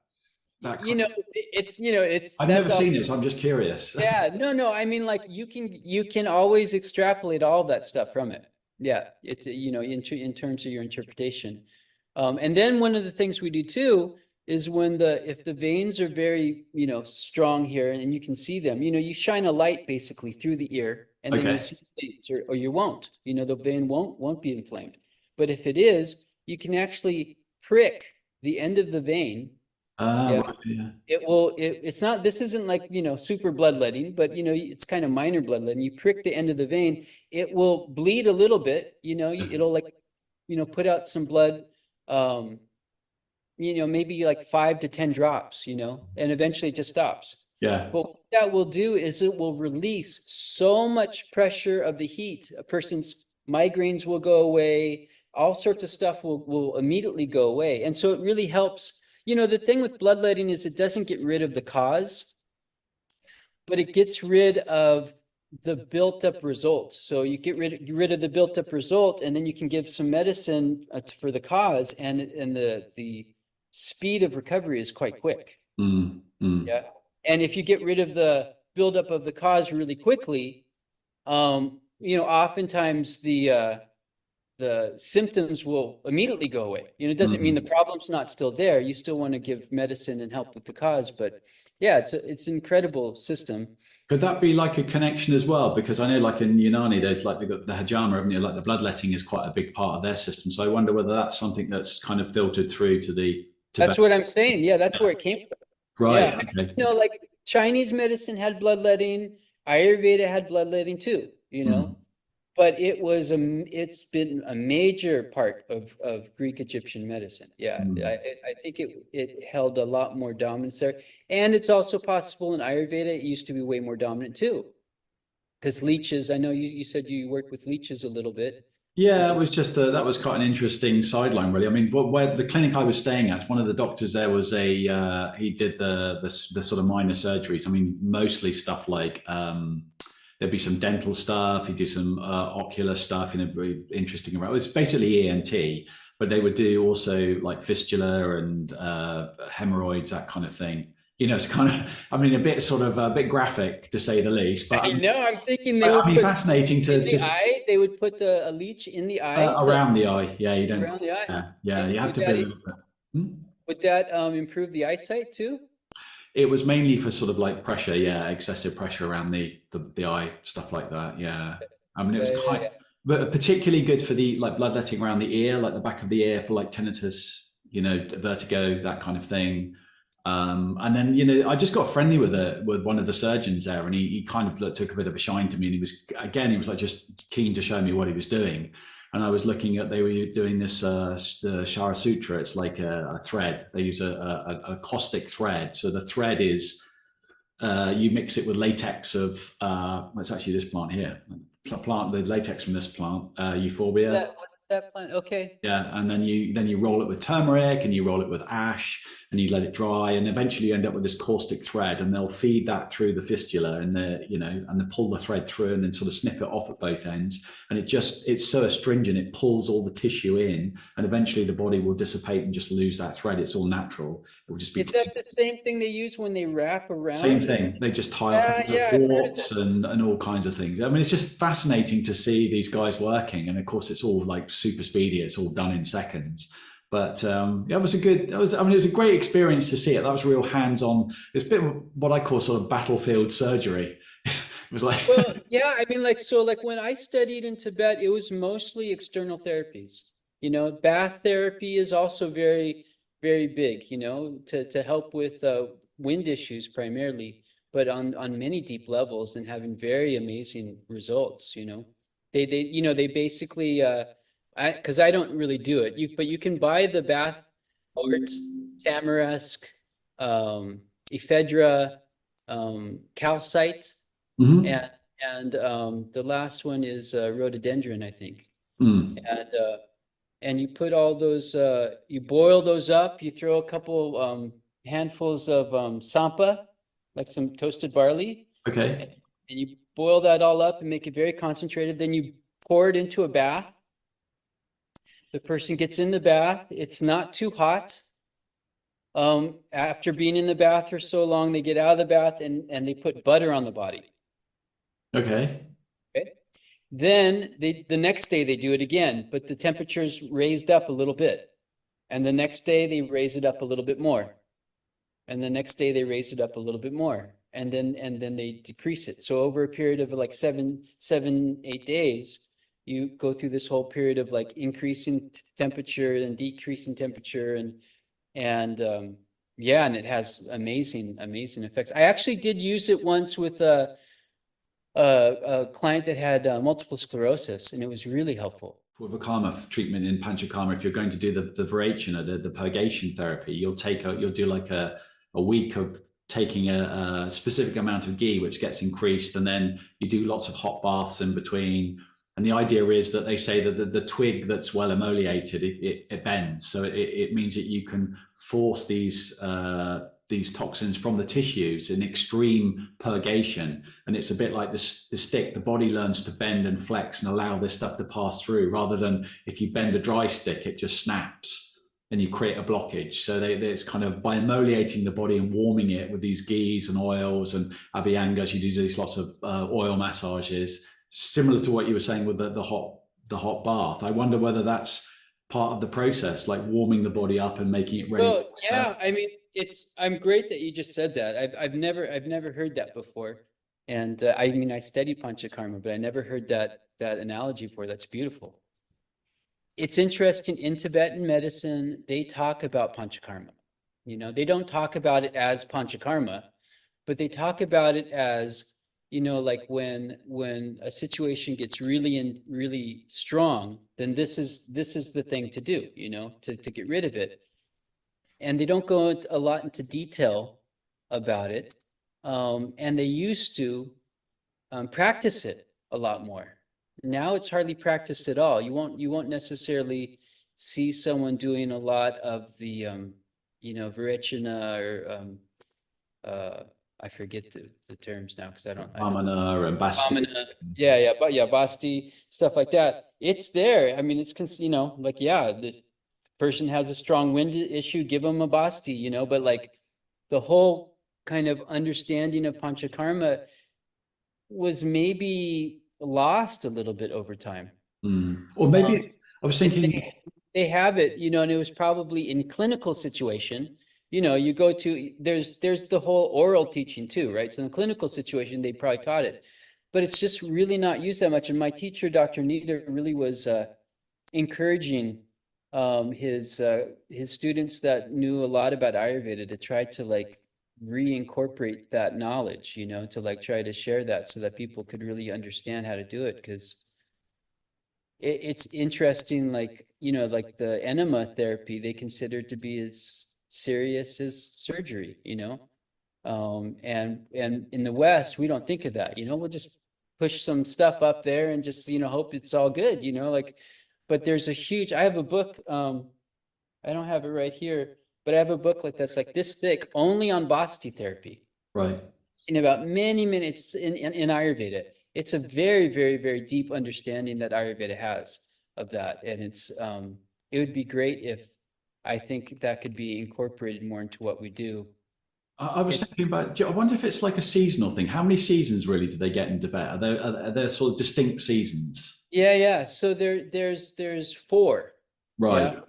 it's I've never seen it, so I'm just curious. Yeah, no. I mean, like you can always extrapolate all that stuff from it. Yeah, it's in terms of your interpretation. And then one of the things we do too is if the veins are very strong here and you can see them, you shine a light basically through the ear, and then you see the veins, or you won't. The vein won't be inflamed. But if it is, you can actually prick the end of the vein. It will. It's not. This isn't like super bloodletting, but it's kind of minor bloodletting. You prick the end of the vein, it will bleed a little bit. It'll like put out some blood. Maybe like 5 to 10 drops. And eventually it just stops. Yeah. But what that will do is it will release so much pressure of the heat. A person's migraines will go away. All sorts of stuff will immediately go away, and so it really helps. The thing with bloodletting is it doesn't get rid of the cause, but it gets rid of the built-up result. So you get rid of the built-up result, and then you can give some medicine for the cause, and the speed of recovery is quite quick. Yeah, and if you get rid of the buildup of the cause really quickly, oftentimes the symptoms will immediately go away. It doesn't mean the problem's not still there. You still want to give medicine and help with the cause, but yeah, it's an incredible system. Could that be like a connection as well? Because I know like in Unani, they've got the Hajama, haven't they? Like the bloodletting is quite a big part of their system. So I wonder whether that's something that's kind of filtered through to the Tibetan. That's what I'm saying. Yeah, that's where it came from. Right. Yeah. Okay. Like Chinese medicine had bloodletting. Ayurveda had bloodletting too, you know. But it's been a major part of Greek Egyptian medicine. Yeah, I think it held a lot more dominance there. And it's also possible in Ayurveda, it used to be way more dominant too. Because leeches, I know you said you worked with leeches a little bit, Yeah, which it is was just that was quite an interesting sideline, really. I mean, where the clinic I was staying at, one of the doctors there was he did the sort of minor surgeries. I mean, mostly stuff like there'd be some dental stuff. He'd do some ocular stuff, very interesting around. It was basically ENT, but they would do also like fistula and hemorrhoids, that kind of thing. It's kind of, I mean, a bit graphic to say the least, but I know. I'm thinking they I would mean, put fascinating in to the just eye. They would put a leech in the eye to around the eye. Yeah, you don't. around the eye. Yeah, Okay. you have to be a little bit. Hmm? Would that improve the eyesight too? It was mainly for sort of like pressure, yeah, excessive pressure around the eye, stuff like that. Yeah, Yes. I mean, it was Yeah. but particularly good for the like bloodletting around the ear, like the back of the ear for like tinnitus, vertigo, that kind of thing. And then I just got friendly with one of the surgeons there, and he kind of took a bit of a shine to me, and he was like just keen to show me what he was doing. And I was looking at they were doing this the Shara Sutra. It's like a thread. They use a caustic thread. So the thread is you mix it with latex of it's actually this plant here. Plant the latex from this plant, euphorbia. What is that plant? Okay. Yeah, and then you roll it with turmeric and you roll it with ash and you let it dry, and eventually you end up with this caustic thread, and they'll feed that through the fistula, and they pull the thread through and then sort of snip it off at both ends, and it's so astringent it pulls all the tissue in, and eventually the body will dissipate and just lose that thread. It's all natural. It will just be Is that the same thing they use when they wrap same around? thing. They just tie off Yeah, I've heard of warts this. and all kinds of things. I mean, it's just fascinating to see these guys working, and of course, it's all like super speedy. It's all done in seconds. But yeah, it was a good. It was. I mean, it was a great experience to see it. That was real hands-on. It's a bit of what I call sort of battlefield surgery. It was like, Well, yeah, I mean, like when I studied in Tibet, it was mostly external therapies. Bath therapy is also very, very big, to help with wind issues primarily, but on many deep levels and having very amazing results, They basically because I don't really do it, but you can buy the bath salts, tamarisk, ephedra, calcite, mhm. and the last one is rhododendron, I think. Mm. And you put all those, you boil those up, you throw a couple handfuls of sampa, like some toasted barley, Okay. and you boil that all up and make it very concentrated. Then you pour it into a bath. The person gets in the bath. It's not too hot. After being in the bath for so long, they get out of the bath and they put butter on the body. Okay. Okay. Then the next day they do it again, but the temperature's raised up a little bit. And the next day they raise it up a little bit more. And the next day they raise it up a little bit more. And then they decrease it. So over a period of like 8 days, you go through this whole period of like increasing temperature and decreasing temperature and yeah, and it has amazing effects. I actually did use it once with a client that had multiple sclerosis, and it was really helpful. With a karma treatment in panchakarma, if you're going to do the virachana, the purgation therapy, you'll do like a week of taking a specific amount of ghee, which gets increased, and then you do lots of hot baths in between. And the idea is that they say that the twig that's well emoliated, it bends. So it means that you can force these toxins from the tissues in extreme purgation. And it's a bit like the stick. The body learns to bend and flex and allow this stuff to pass through, rather than if you bend a dry stick, it just snaps and you create a blockage. So it's kind of by emoliating the body and warming it with these ghees and oils and abhyangas, you do these lots of oil massages, similar to what you were saying with the hot bath. I wonder whether that's part of the process, like warming the body up and making it ready. Well, yeah, I mean, I'm great that you just said that. I've never heard that before. And I mean, I studied panchakarma, but I never heard that analogy before. That's beautiful. It's interesting, in Tibetan medicine, they talk about panchakarma. They don't talk about it as panchakarma, but they talk about it as, like when a situation gets really strong, then this is the thing to do, to get rid of it. And they don't go a lot into detail about it. And they used to practice it a lot more. Now it's hardly practiced at all. You won't necessarily see someone doing a lot of the Virechina or I forget the terms now because I don't. Pamina and Basti. Phenomena. Yeah, but yeah, Basti, stuff like that. It's there. I mean, like, yeah, the person has a strong wind issue, give them a Basti, but like the whole kind of understanding of Panchakarma was maybe lost a little bit over time. Or maybe I was thinking. They have it, and it was probably in clinical situation. You go to, there's the whole oral teaching too, right? So in the clinical situation, they probably taught it, but it's just really not used that much. And my teacher, Dr. Nita, really was encouraging his students that knew a lot about Ayurveda to try to like reincorporate that knowledge, to like try to share that so that people could really understand how to do it. Because it's interesting, like, like the enema therapy, they consider to be as serious as surgery, and in the West, we don't think of that, we'll just push some stuff up there and just, hope it's all good, like, but there's a huge, I have a book, I don't have it right here, but I have a booklet that's like this thick, only on Basti therapy. Right. In about many minutes in Ayurveda. It's a very, very, very deep understanding that Ayurveda has of that. And it would be great if I think that could be incorporated more into what we do. I was thinking about, I wonder if it's like a seasonal thing. How many seasons really do they get in Tibet? Are there sort of distinct seasons? Yeah. So there's four. Right. Yeah?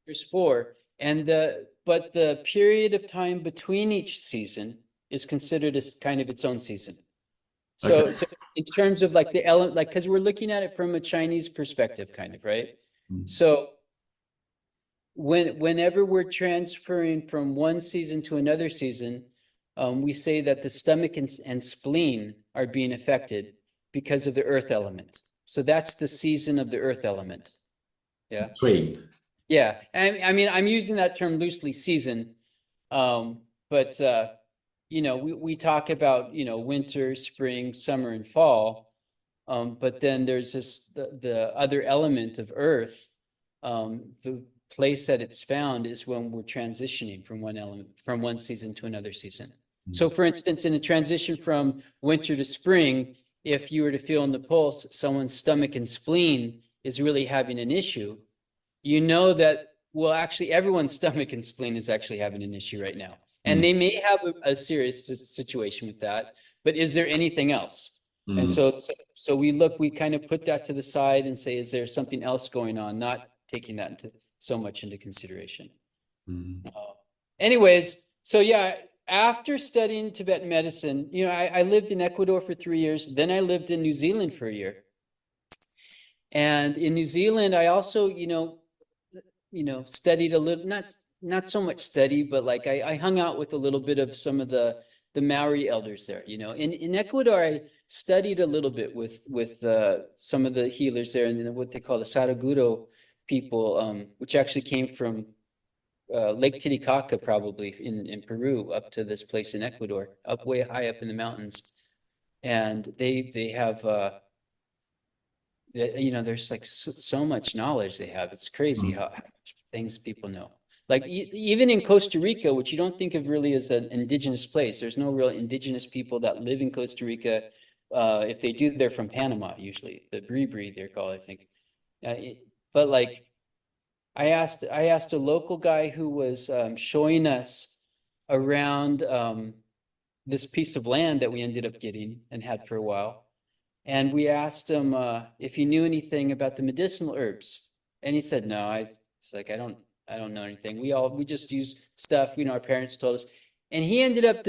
There's four. But the period of time between each season is considered as kind of its own season. So in terms of like the element, like, because we're looking at it from a Chinese perspective, kind of, right? So whenever we're transferring from one season to another season, we say that the stomach and spleen are being affected because of the earth element. So that's the season of the earth element. Yeah. Between. Yeah. I mean, I'm using that term loosely, season. But we talk about, winter, spring, summer, and fall. But then there's the other element of earth. The place that it's found is when we're transitioning from one season to another season. So for instance, in a transition from winter to spring, if you were to feel in the pulse, someone's stomach and spleen is really having an issue, that, well, actually everyone's stomach and spleen is actually having an issue right now. And they may have a serious situation with that, but is there anything else? And so we kind of put that to the side and say, is there something else going on? Not taking that so much into consideration. Anyways, so yeah, after studying Tibetan medicine, I lived in Ecuador for 3 years. Then I lived in New Zealand for a year. And in New Zealand, I also, studied a little, not so much study, but like I hung out with a little bit of some of the Maori elders there. In Ecuador, I studied a little bit with some of the healers there, and what they call the Saraguro people, which actually came from Lake Titicaca, probably in Peru, up to this place in Ecuador, up way high up in the mountains. And they have there's like so much knowledge they have. It's crazy how much things people know. Like even in Costa Rica, which you don't think of really as an indigenous place, there's no real indigenous people that live in Costa Rica. If they do, they're from Panama usually. The Bribri, they're called, I think. But like, I asked a local guy who was showing us around this piece of land that we ended up getting and had for a while. And we asked him if he knew anything about the medicinal herbs. And he said, no, it's like, I don't know anything. We just use stuff, our parents told us. And he ended up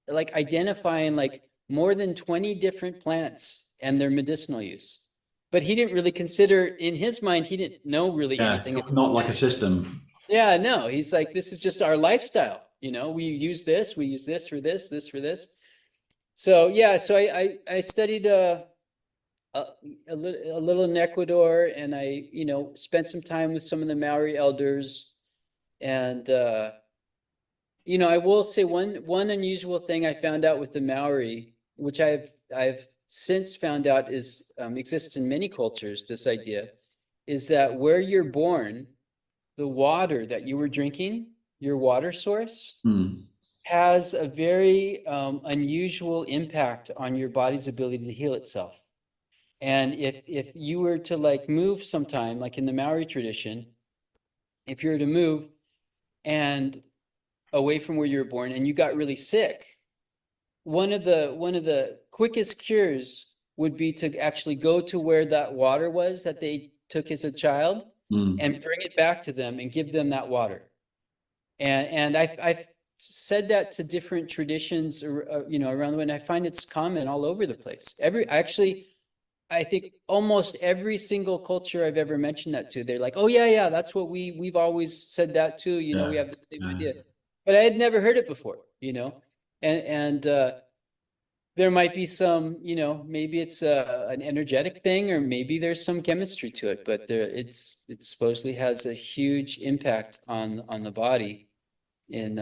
like identifying like more than 20 different plants and their medicinal use. But he didn't really consider, in his mind, he didn't know really anything. Not like a system. Yeah, no, he's like, this is just our lifestyle. We use this for this for this. So yeah, so I studied a, a little in Ecuador, and I, spent some time with some of the Maori elders. And I will say one unusual thing I found out with the Maori, which I've since found out is exists in many cultures. This idea is that where you're born, the water that you were drinking, your water source, Mm. has a very unusual impact on your body's ability to heal itself. And if you were to like move sometime, like in the Maori tradition, if you were to move and away from where you were born and you got really sick, one of the quickest cures would be to actually go to where that water was that they took as a child Mm. and bring it back to them and give them that water. And I've said that to different traditions, around the way, and I find it's common all over the place. I think almost every single culture I've ever mentioned that to, they're like, "Oh yeah, yeah, that's what we've always said that too. We Yeah. have the same idea," but I had never heard it before. And there might be some, maybe it's an energetic thing, or maybe there's some chemistry to it, but it supposedly has a huge impact on the body in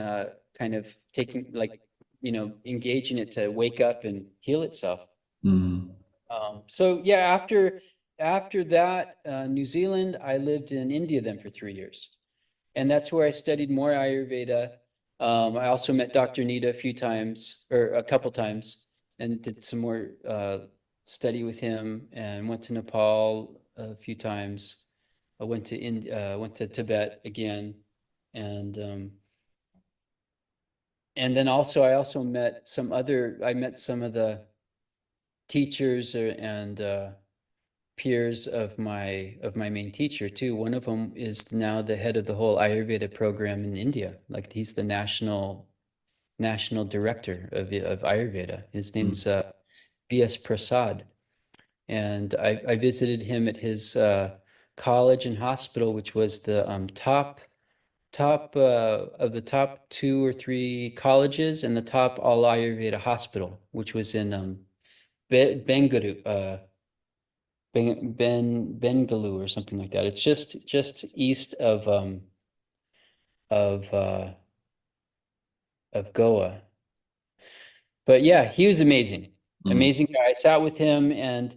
kind of taking, like, engaging it to wake up and heal itself. Mm. So yeah, after that, New Zealand, I lived in India then for 3 years, and that's where I studied more Ayurveda. I also met Dr. Nita a few times, or a couple times, and did some more study with him, and went to Nepal a few times. I went to Tibet again, and then also I met some of the teachers and peers of my main teacher too. One of them is now the head of the whole Ayurveda program in India. Like, he's the national director of Ayurveda. His Mm. name's B.S. Prasad. And I visited him at his college and hospital, which was the top of the top two or three colleges and the top all Ayurveda hospital, which was in Bengaluru, Bengaluru or something like that. It's just east of uh, of Goa. But yeah, he was amazing, Mm. amazing guy. I sat with him, and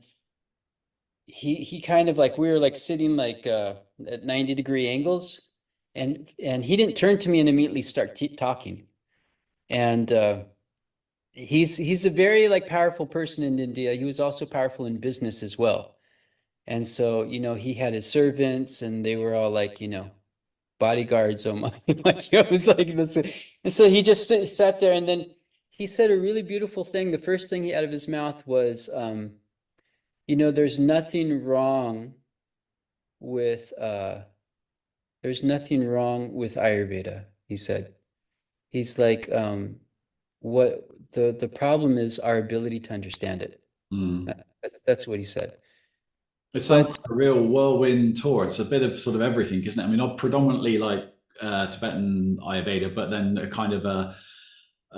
he kind of, like, we were like sitting like at 90-degree angles, and he didn't turn to me and immediately start talking. And he's a very, like, powerful person in India. He was also powerful in business as well. And so, he had his servants, and they were all like, bodyguards. Oh my, like, it was like this. And so he just sat there, and then he said a really beautiful thing. The first thing out of his mouth was, there's nothing wrong with there's nothing wrong with Ayurveda, he said. He's like, what the problem is our ability to understand it. Mm. That's what he said. It sounds But like a real whirlwind tour. It's a bit of sort of everything, isn't it? I mean, not predominantly like Tibetan Ayurveda, but then a kind of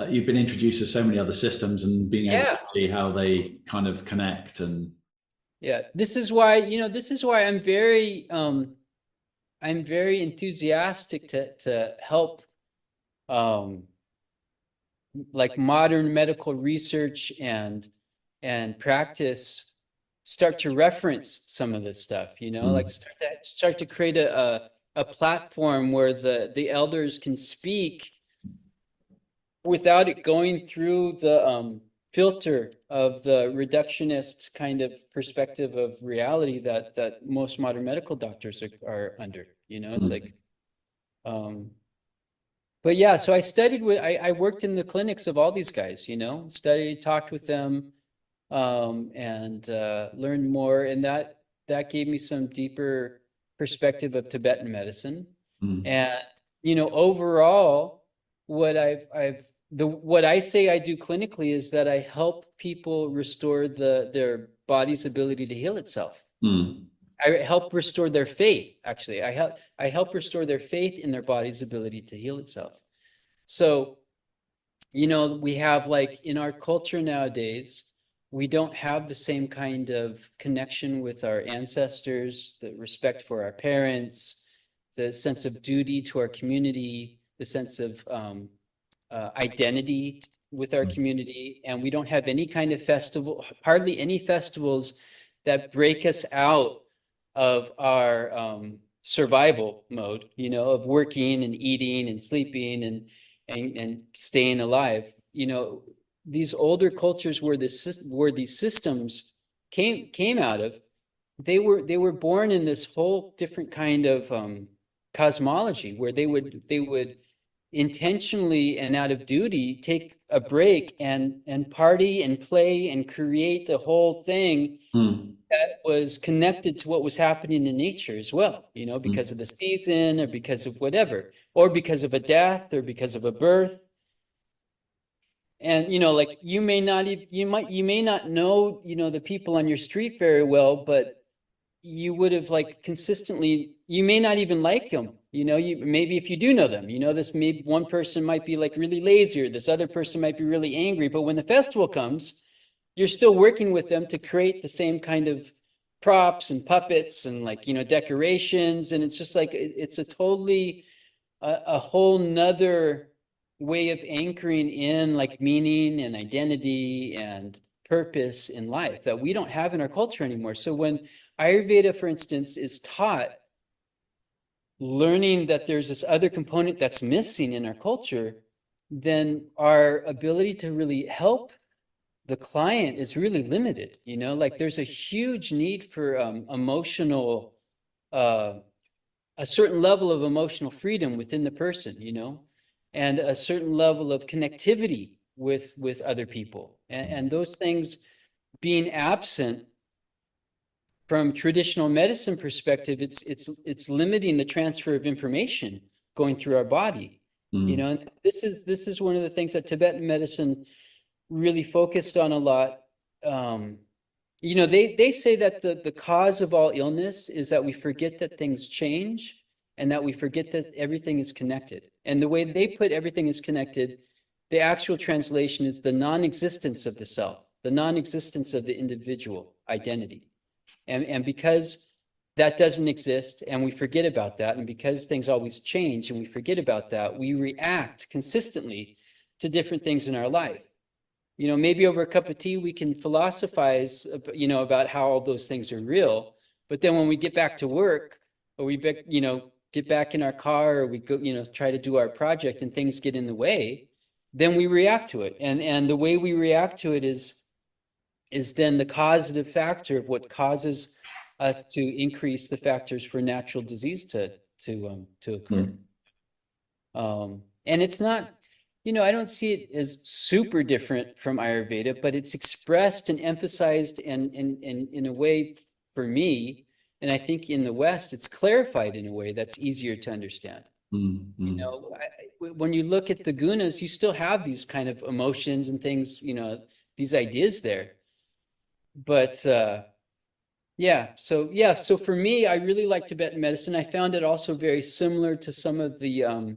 you've been introduced to so many other systems and being able to yeah, see how they kind of connect. And yeah. This is why I'm very enthusiastic to help um like modern medical research and practice start to reference some of this stuff, like mm. start to create a platform where the elders can speak without it going through the filter of the reductionist kind of perspective of reality that most modern medical doctors are under. It's Mm. like, but yeah, so I worked in the clinics of all these guys, studied, talked with them, and learned more, and that gave me some deeper perspective of Tibetan medicine. Mm. And overall, what I say I do clinically is that I help people restore their body's ability to heal itself. Mm. I help restore their faith, actually. I help restore their faith in their body's ability to heal itself. So we have like in our culture nowadays, we don't have the same kind of connection with our ancestors, the respect for our parents, the sense of duty to our community, the sense of identity with our community. And we don't have any kind of festival, hardly any festivals that break us out of our survival mode, of working and eating and sleeping and staying alive. These older cultures where these systems came out of, they were born in this whole different kind of cosmology where they would intentionally and out of duty take a break and party and play and create the whole thing Mm. that was connected to what was happening in nature as well, because of the season or because of whatever, or because of a death or because of a birth. And like you may not even you may not know the people on your street very well, but you would have like consistently, you may not even like them, maybe if you do know them, this maybe one person might be like really lazy or this other person might be really angry, but when the festival comes, you're still working with them to create the same kind of props and puppets and like decorations, and it's just like it's a totally a whole nother way of anchoring in like meaning and identity and purpose in life that we don't have in our culture anymore. So when Ayurveda, for instance, is taught, learning that there's this other component that's missing in our culture, then our ability to really help the client is really limited. Like there's a huge need for emotional a certain level of emotional freedom within the person, and a certain level of connectivity with other people, and those things being absent from traditional medicine perspective, it's limiting the transfer of information going through our body. And this is one of the things that Tibetan medicine really focused on a lot. They say that the cause of all illness is that we forget that things change and that we forget that everything is connected. And the way they put everything is connected, the actual translation is the non-existence of the self, the non-existence of the individual identity. And because that doesn't exist and we forget about that, and because things always change and we forget about that, we react consistently to different things in our life. Maybe over a cup of tea, we can philosophize, about how all those things are real. But then when we get back to work, or we, get back in our car, or we go, try to do our project and things get in the way, then we react to it. And the way we react to it is then the causative factor of what causes us to increase the factors for natural disease to occur. And it's not, I don't see it as super different from Ayurveda, but it's expressed and emphasized and in a way for me, and I think in the West, it's clarified in a way that's easier to understand. When you look at the gunas, you still have these kind of emotions and things, these ideas there. But so for me, I really like Tibetan medicine. I found it also very similar to some of the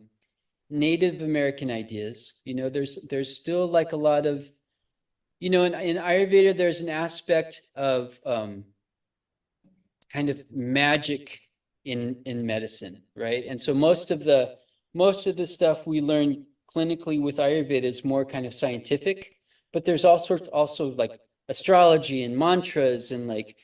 Native American ideas. There's still like a lot of, in Ayurveda, there's an aspect of kind of magic in medicine, right? And so most of the stuff we learn clinically with Ayurveda is more kind of scientific, but there's all sorts also like astrology and mantras and like,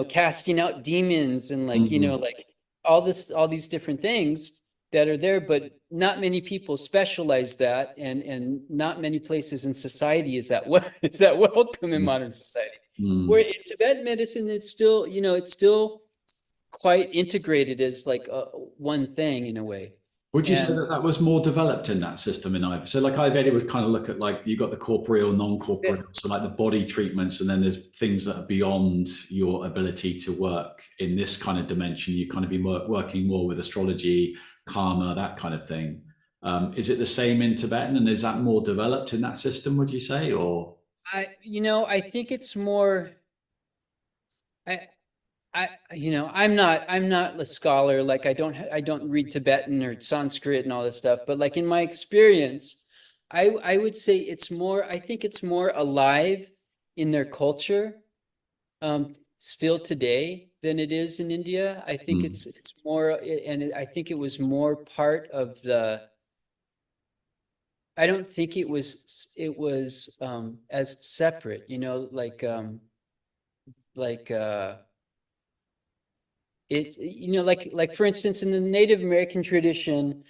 casting out demons and like, like all these different things that are there, but not many people specialize that, and not many places in society is that welcome in modern society. Where in Tibetan medicine, it's still, it's still quite integrated as like one thing in a way. Would you say that was more developed in that system in Ayurveda? So like Ayurveda would kind of look at like you got the corporeal, non-corporeal, so like the body treatments, and then there's things that are beyond your ability to work in this kind of dimension. You kind of be working more with astrology, karma, that kind of thing. Is it the same in Tibetan, and is that more developed in that system, would you say? Or I think it's more, I'm not a scholar. Like I don't read Tibetan or Sanskrit and all this stuff, but like in my experience, I would say it's more, I think it's more alive in their culture still today than it is in India. I think Mm. it's more, I think it was more part of the, I don't think it was as separate, you know, like it, you know, like for instance, in the Native American tradition,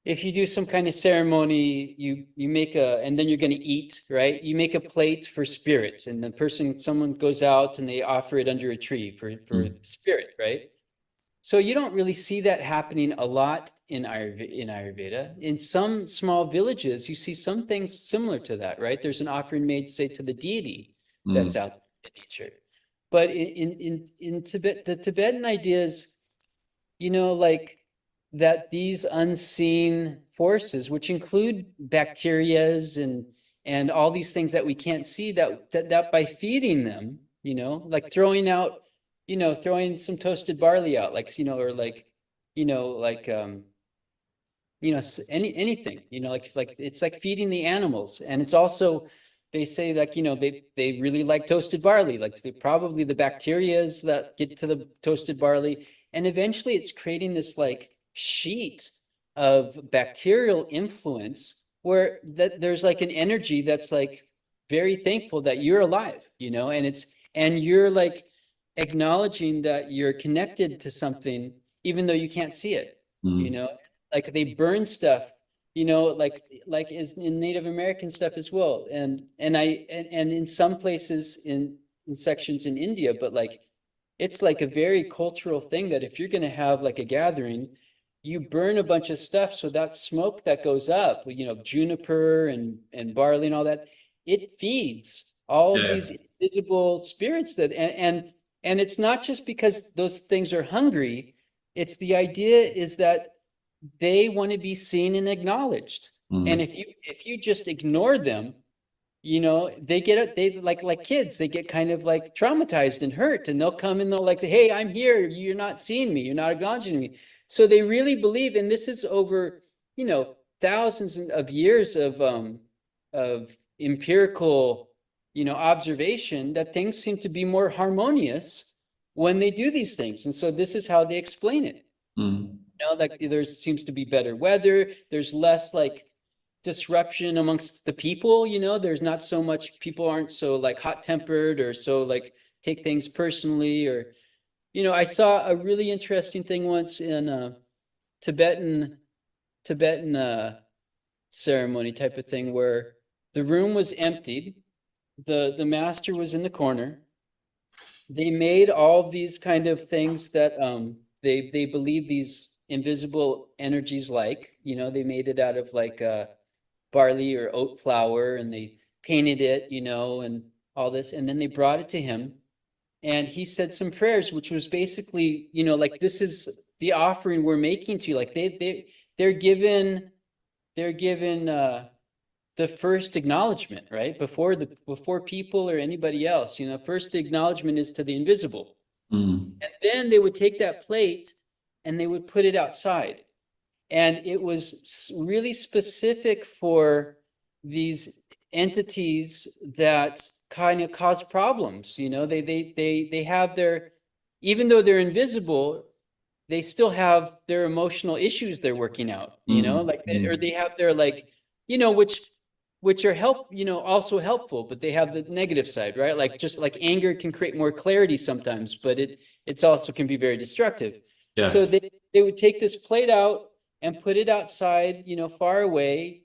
if you do some kind of ceremony, you make a, and then you're going to eat, right? You make a plate for spirits, and the person, someone goes out and they offer it under a tree for Mm. spirit, right? So you don't really see that happening a lot in Ayurveda. In some small villages, you see some things similar to that, right? There's an offering made, say, to the deity that's Mm. out in nature. But in Tibet, the Tibetan idea is, you know, like that these unseen forces, which include bacterias and all these things that we can't see, that by feeding them, you know, like throwing out, you know, throwing some toasted barley out, like, you know, or like, you know, like you know, anything, you know, like it's like feeding the animals. And it's also, they say, like, you know, they really like toasted barley, like probably the bacterias that get to the toasted barley, and eventually it's creating this like sheet of bacterial influence where that there's like an energy that's like very thankful that you're alive, you know, and it's, and you're like acknowledging that you're connected to something even though you can't see it, you Mm. know. Like they burn stuff, you know, like is in Native American stuff as well. And in some places in sections in India, but like it's like a very cultural thing that if you're going to have like a gathering, you burn a bunch of stuff. So that smoke that goes up, you know, juniper and barley and all that, it feeds all of Yeah. these invisible spirits that, and it's not just because those things are hungry. It's the idea is that they want to be seen and acknowledged. And Mm. if you just ignore them, you know, they get it, they like kids, they get kind of like traumatized and hurt, and they'll come and they'll like, hey, I'm here, you're not seeing me, you're not acknowledging me. So they really believe, and this is over, you know, thousands of years of empirical, you know, observation, that things seem to be more harmonious when they do these things. And so this is how they explain it. Mm. You know, like there seems to be better weather, there's less like disruption amongst the people, you know, there's not so much, people aren't so like hot tempered or so like take things personally. Or, you know, I saw a really interesting thing once in a Tibetan ceremony type of thing where the room was emptied, the master was in the corner. They made all these kind of things that they believe these invisible energies, like, you know, they made it out of like barley or oat flour, and they painted it, you know, and all this, and then they brought it to him, and he said some prayers, which was basically, you know, like, this is the offering we're making to you. Like they're given, they're given the first acknowledgement, right? Before people or anybody else, you know, first the acknowledgement is to the invisible. Mm. And then they would take that plate and they would put it outside. And it was really specific for these entities that kind of cause problems. You know, they have their, even though they're invisible, they still have their emotional issues they're working out, you know, Mm. like, or Mm. they have their like, you know, which are help, you know, also helpful, but they have the negative side, right? Like just like anger can create more clarity sometimes, but it's also can be very destructive. So Yes. they would take this plate out and put it outside, you know, far away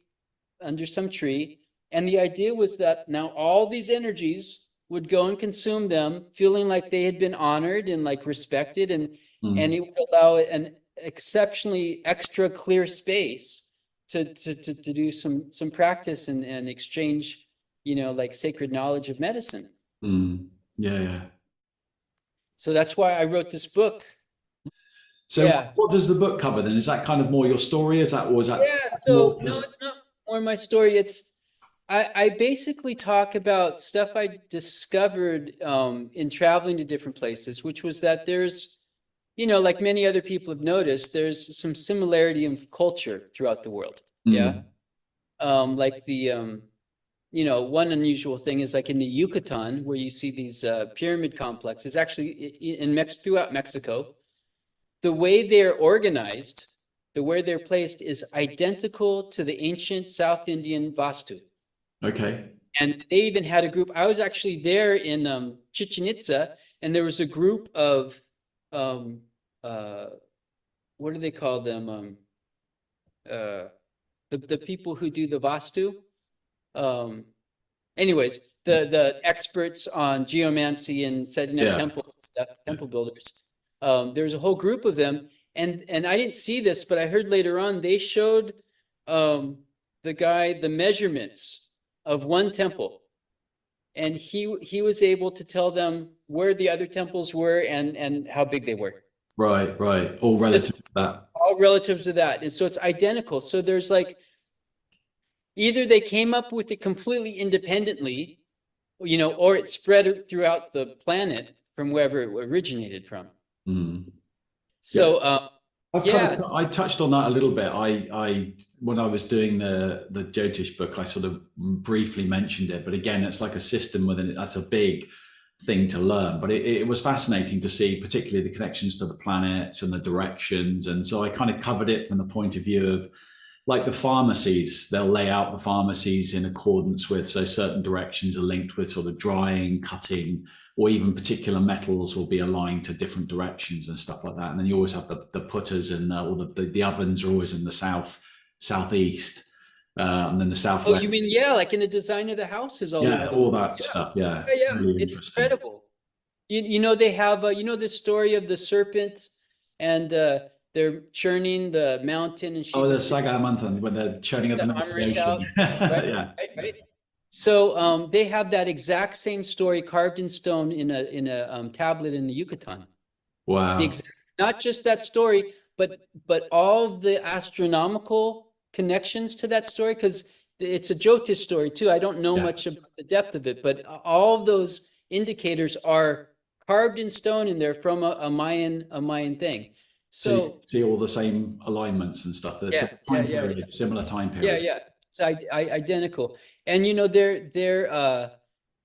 under some tree. And the idea was that now all these energies would go and consume them, feeling like they had been honored and like respected, and Mm. it would allow an exceptionally extra clear space to do some practice and exchange, you know, like sacred knowledge of medicine. Mm. Yeah, yeah. So that's why I wrote this book. So Yeah. what does the book cover then? Is that kind of more your story? Is that, or is that Yeah. more So no, just? it's not more my story. It's I basically talk about stuff I discovered in traveling to different places, which was that there's, you know, like many other people have noticed, there's some similarity in culture throughout the world. Yeah. Mm. like one unusual thing is like in the Yucatan, where you see these pyramid complexes, actually throughout Mexico, the way they're organized, the way they're placed is identical to the ancient South Indian Vastu. Okay. And they even had a group. I was actually there in Chichen Itza, and there was a group of um, what do they call them? Uh, the people who do the Vastu. Um, anyways, the experts on geomancy and setting up Yeah. temples and stuff, temple builders. There's a whole group of them, and I didn't see this, but I heard later on they showed the guy the measurements of one temple, and he was able to tell them where the other temples were and how big they were. Right, right. All relative to that. All relative to that, and so it's identical. So there's like either they came up with it completely independently, or it spread throughout the planet from wherever it originated from. Mm. So, I touched on that a little bit. I when I was doing the Jyotish book, I sort of briefly mentioned it, but again, it's like a system within it. That's a big thing to learn, but it was fascinating to see, particularly the connections to the planets and the directions. And so I kind of covered it from the point of view of like the pharmacies. They'll lay out the pharmacies in accordance with, so certain directions are linked with sort of drying, cutting, or even particular metals will be aligned to different directions and stuff like that. And then you always have the putters and all the ovens are always in the southeast, and then the oh, southwest. you mean, like in the design of the houses all over Yeah, the all world. that stuff. Yeah, Yeah, really it's interesting. incredible. They have the story of the serpent, and they're churning the mountain, and Oh, the she's Saga Manthan when they're churning up the the North armoring Ocean. out, right? Yeah. Right. So they have that exact same story carved in stone in a tablet in the Yucatan. The Wow. exact, not just that story, but all the astronomical connections to that story, because it's a Jyotish story too. I don't know Yeah. much about the depth of it, but all of those indicators are carved in stone in there from a Mayan thing. So you So see all the same alignments and stuff. There's yeah, a yeah, time yeah, period, similar time yeah, period. yeah. It's identical. And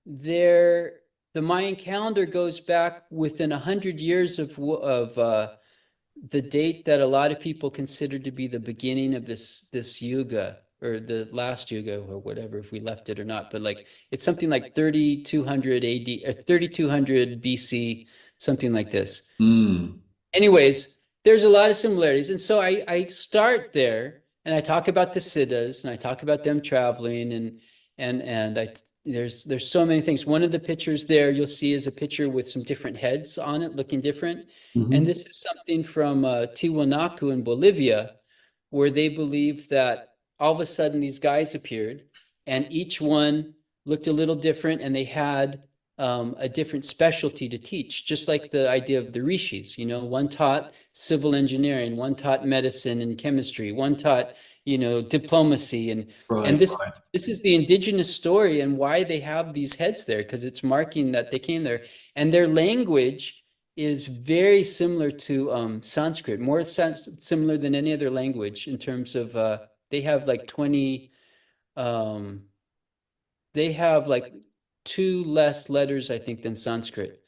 they're the Mayan calendar goes back within 100 years of the date that a lot of people consider to be the beginning of this yuga, or the last yuga, or whatever, if we left it or not. But like it's something like 3200 AD or 3200 BC, something like this. Mm. Anyways, there's a lot of similarities. And so I start there, and I talk about the Siddhas, and I talk about them traveling, and there's so many things. One of the pictures there you'll see is a picture with some different heads on it, looking different. And Hmm. this is something from Tiwanaku in Bolivia, where they believe that all of a sudden these guys appeared, and each one looked a little different, and they had a different specialty to teach, just like the idea of the rishis. One taught civil engineering, one taught medicine and chemistry, one taught diplomacy, and Right, right. this is the indigenous story and why they have these heads there, because it's marking that they came there, and their language is very similar to Sanskrit, more similar than any other language in terms of they have like 20 um, they have like two less letters, I think, than Sanskrit.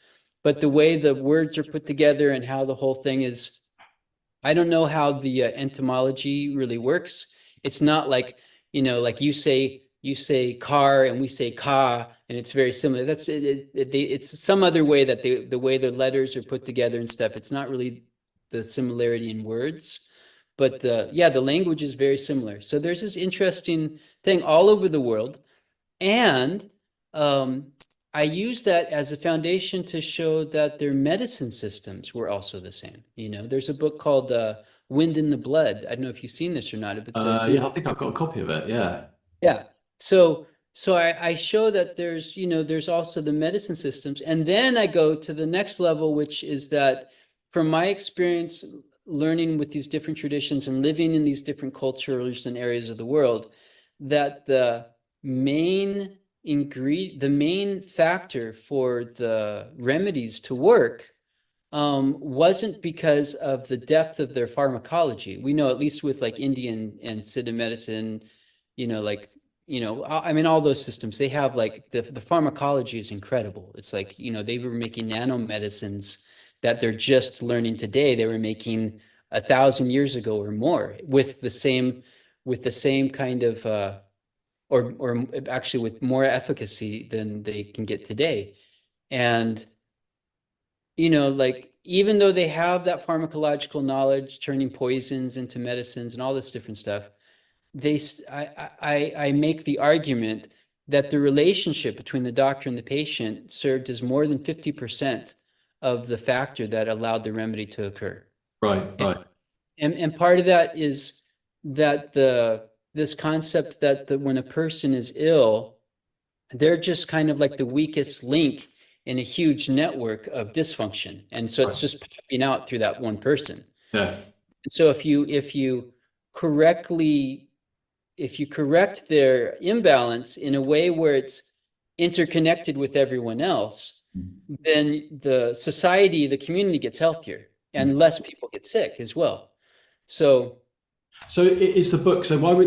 But the way the words are put together and how the whole thing is, I don't know how the etymology really works. It's not like, like you say car and we say ka, and it's very similar. That's it, it's some other way that the way the letters are put together and stuff. It's not really the similarity in words, but the language is very similar. So there's this interesting thing all over the world. And I use that as a foundation to show that their medicine systems were also the same. There's a book called Wind in the Blood. I don't know if you've seen this or not, but it's a Yeah, I group. think I've got a copy of it. Yeah. Yeah. So I show that there's also the medicine systems. And then I go to the next level, which is that from my experience learning with these different traditions and living in these different cultures and areas of the world, that main the main factor for the remedies to work wasn't because of the depth of their pharmacology. We know, at least with like Indian and Siddha medicine, like, I mean, all those systems, they have like the pharmacology is incredible. It's like, they were making nanomedicines that they're just learning today. They were making 1,000 years ago or more with the same kind of, or actually with more efficacy than they can get today. And, like, even though they have that pharmacological knowledge, turning poisons into medicines and all this different stuff, I make the argument that the relationship between the doctor and the patient served as more than 50% of the factor that allowed the remedy to occur. Right, right. And part of that is that this concept that when a person is ill, they're just kind of like the weakest link in a huge network of dysfunction. And so it's just popping out through that one person. Yeah. And so if you correct their imbalance in a way where it's interconnected with everyone else, then the society, the community gets healthier and less people get sick as well. So is the book, so what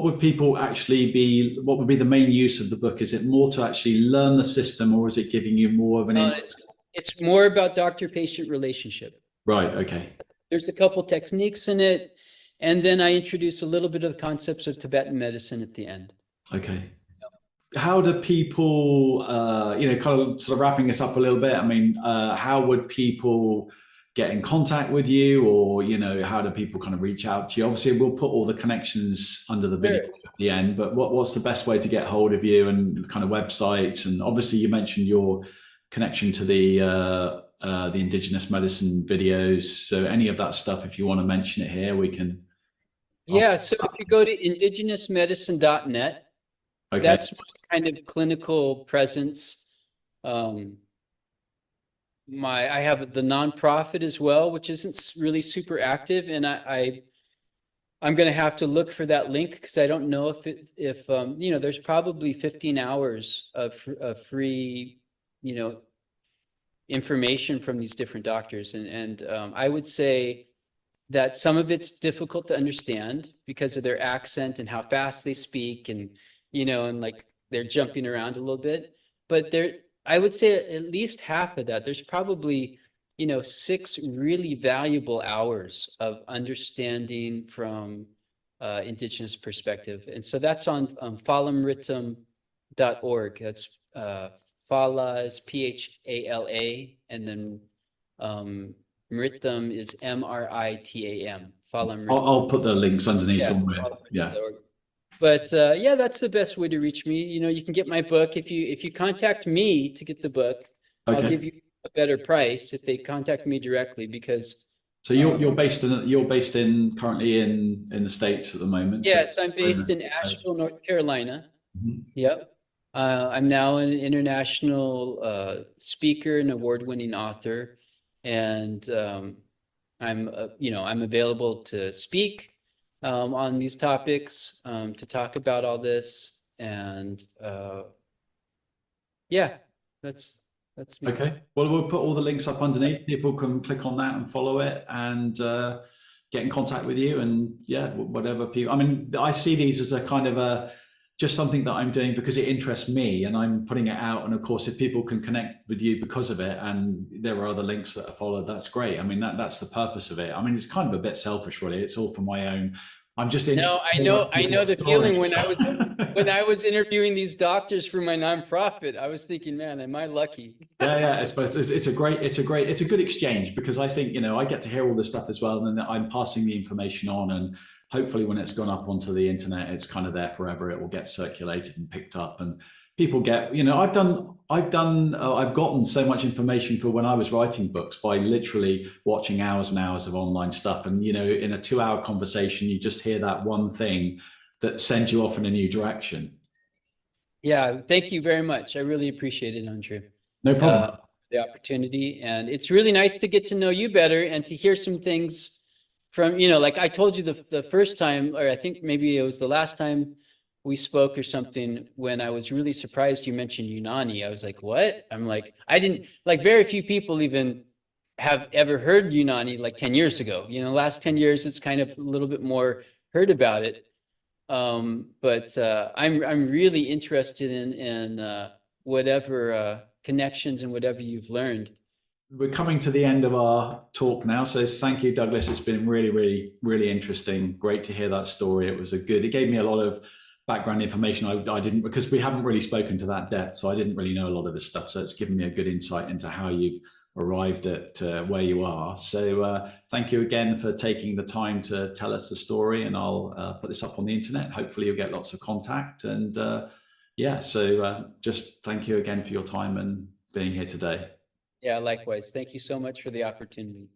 would people actually be, what would be the main use of the book? Is it more to actually learn the system, or is it giving you more of an it's more about doctor-patient relationship. Right, okay. There's a couple techniques in it, and then I introduce a little bit of the concepts of Tibetan medicine at the end. Okay. How do people, kind of sort of wrapping this up a little bit, I mean, how would people get in contact with you, or, how do people kind of reach out to you? Obviously, we'll put all the connections under the video at the end, but what's the best way to get hold of you, and kind of websites? And obviously you mentioned your connection to the indigenous medicine videos. So any of that stuff, if you want to mention it here, we can. Yeah, so if you go to indigenousmedicine.net, okay. That's my kind of clinical presence. I have the nonprofit as well, which isn't really super active, and I'm going to have to look for that link, because I don't know if there's probably 15 hours of free, information from these different doctors, and I would say that some of it's difficult to understand because of their accent and how fast they speak, and and like they're jumping around a little bit. But I would say at least half of that, there's probably 6 really valuable hours of understanding from indigenous perspective. And so that's on phalamritam.org. That's Phala is Phala, and then Mritam is Mritam. I'll put the links underneath somewhere. Yeah. But that's the best way to reach me. You can get my book if you contact me to get the book. Okay. I'll give you a better price if they contact me directly, because. So you're based in currently in the States at the moment. Yes, I'm based in Asheville, North Carolina. Mm-hmm. Yep. I'm now an international speaker and award-winning author, and I'm available to speak on these topics, to talk about all this, and that's me. Okay. Well, we'll put all the links up underneath. People can click on that and follow it, and get in contact with you. And whatever people. I mean, I see these as a kind of just something that I'm doing because it interests me, and I'm putting it out. And of course, if people can connect with you because of it, and there are other links that are followed, that's great. I mean, that's the purpose of it. I mean, it's kind of a bit selfish, really. It's all for my own. I'm just interested. No, I know the feeling when I was interviewing these doctors for my nonprofit. I was thinking, man, am I lucky? Yeah. I suppose it's a good exchange, because I think I get to hear all this stuff as well, and then I'm passing the information on, and hopefully when it's gone up onto the internet, it's kind of there forever. It will get circulated and picked up, and people get. I've gotten so much information for when I was writing books by literally watching hours and hours of online stuff. And, in a 2-hour conversation, you just hear that one thing that sends you off in a new direction. Yeah. Thank you very much. I really appreciate it, Andrew. No problem. The opportunity. And it's really nice to get to know you better and to hear some things from, like I told you the first time, or I think maybe it was the last time we spoke or something, when I was really surprised you mentioned Unani. I was like, what? I'm like, I didn't, like, very few people even have ever heard Unani like 10 years ago. Last 10 years, it's kind of a little bit more heard about it. But I'm really interested in whatever connections and whatever you've learned. We're coming to the end of our talk now, so thank you, Douglas. It's been really, really, really interesting. Great to hear that story. It gave me a lot of background information I didn't, because we haven't really spoken to that depth, so I didn't really know a lot of this stuff. So it's given me a good insight into how you've arrived at where you are. So thank you again for taking the time to tell us the story, and I'll put this up on the internet. Hopefully you'll get lots of contact, and yeah, so just thank you again for your time and being here today. Yeah, likewise. Thank you so much for the opportunity.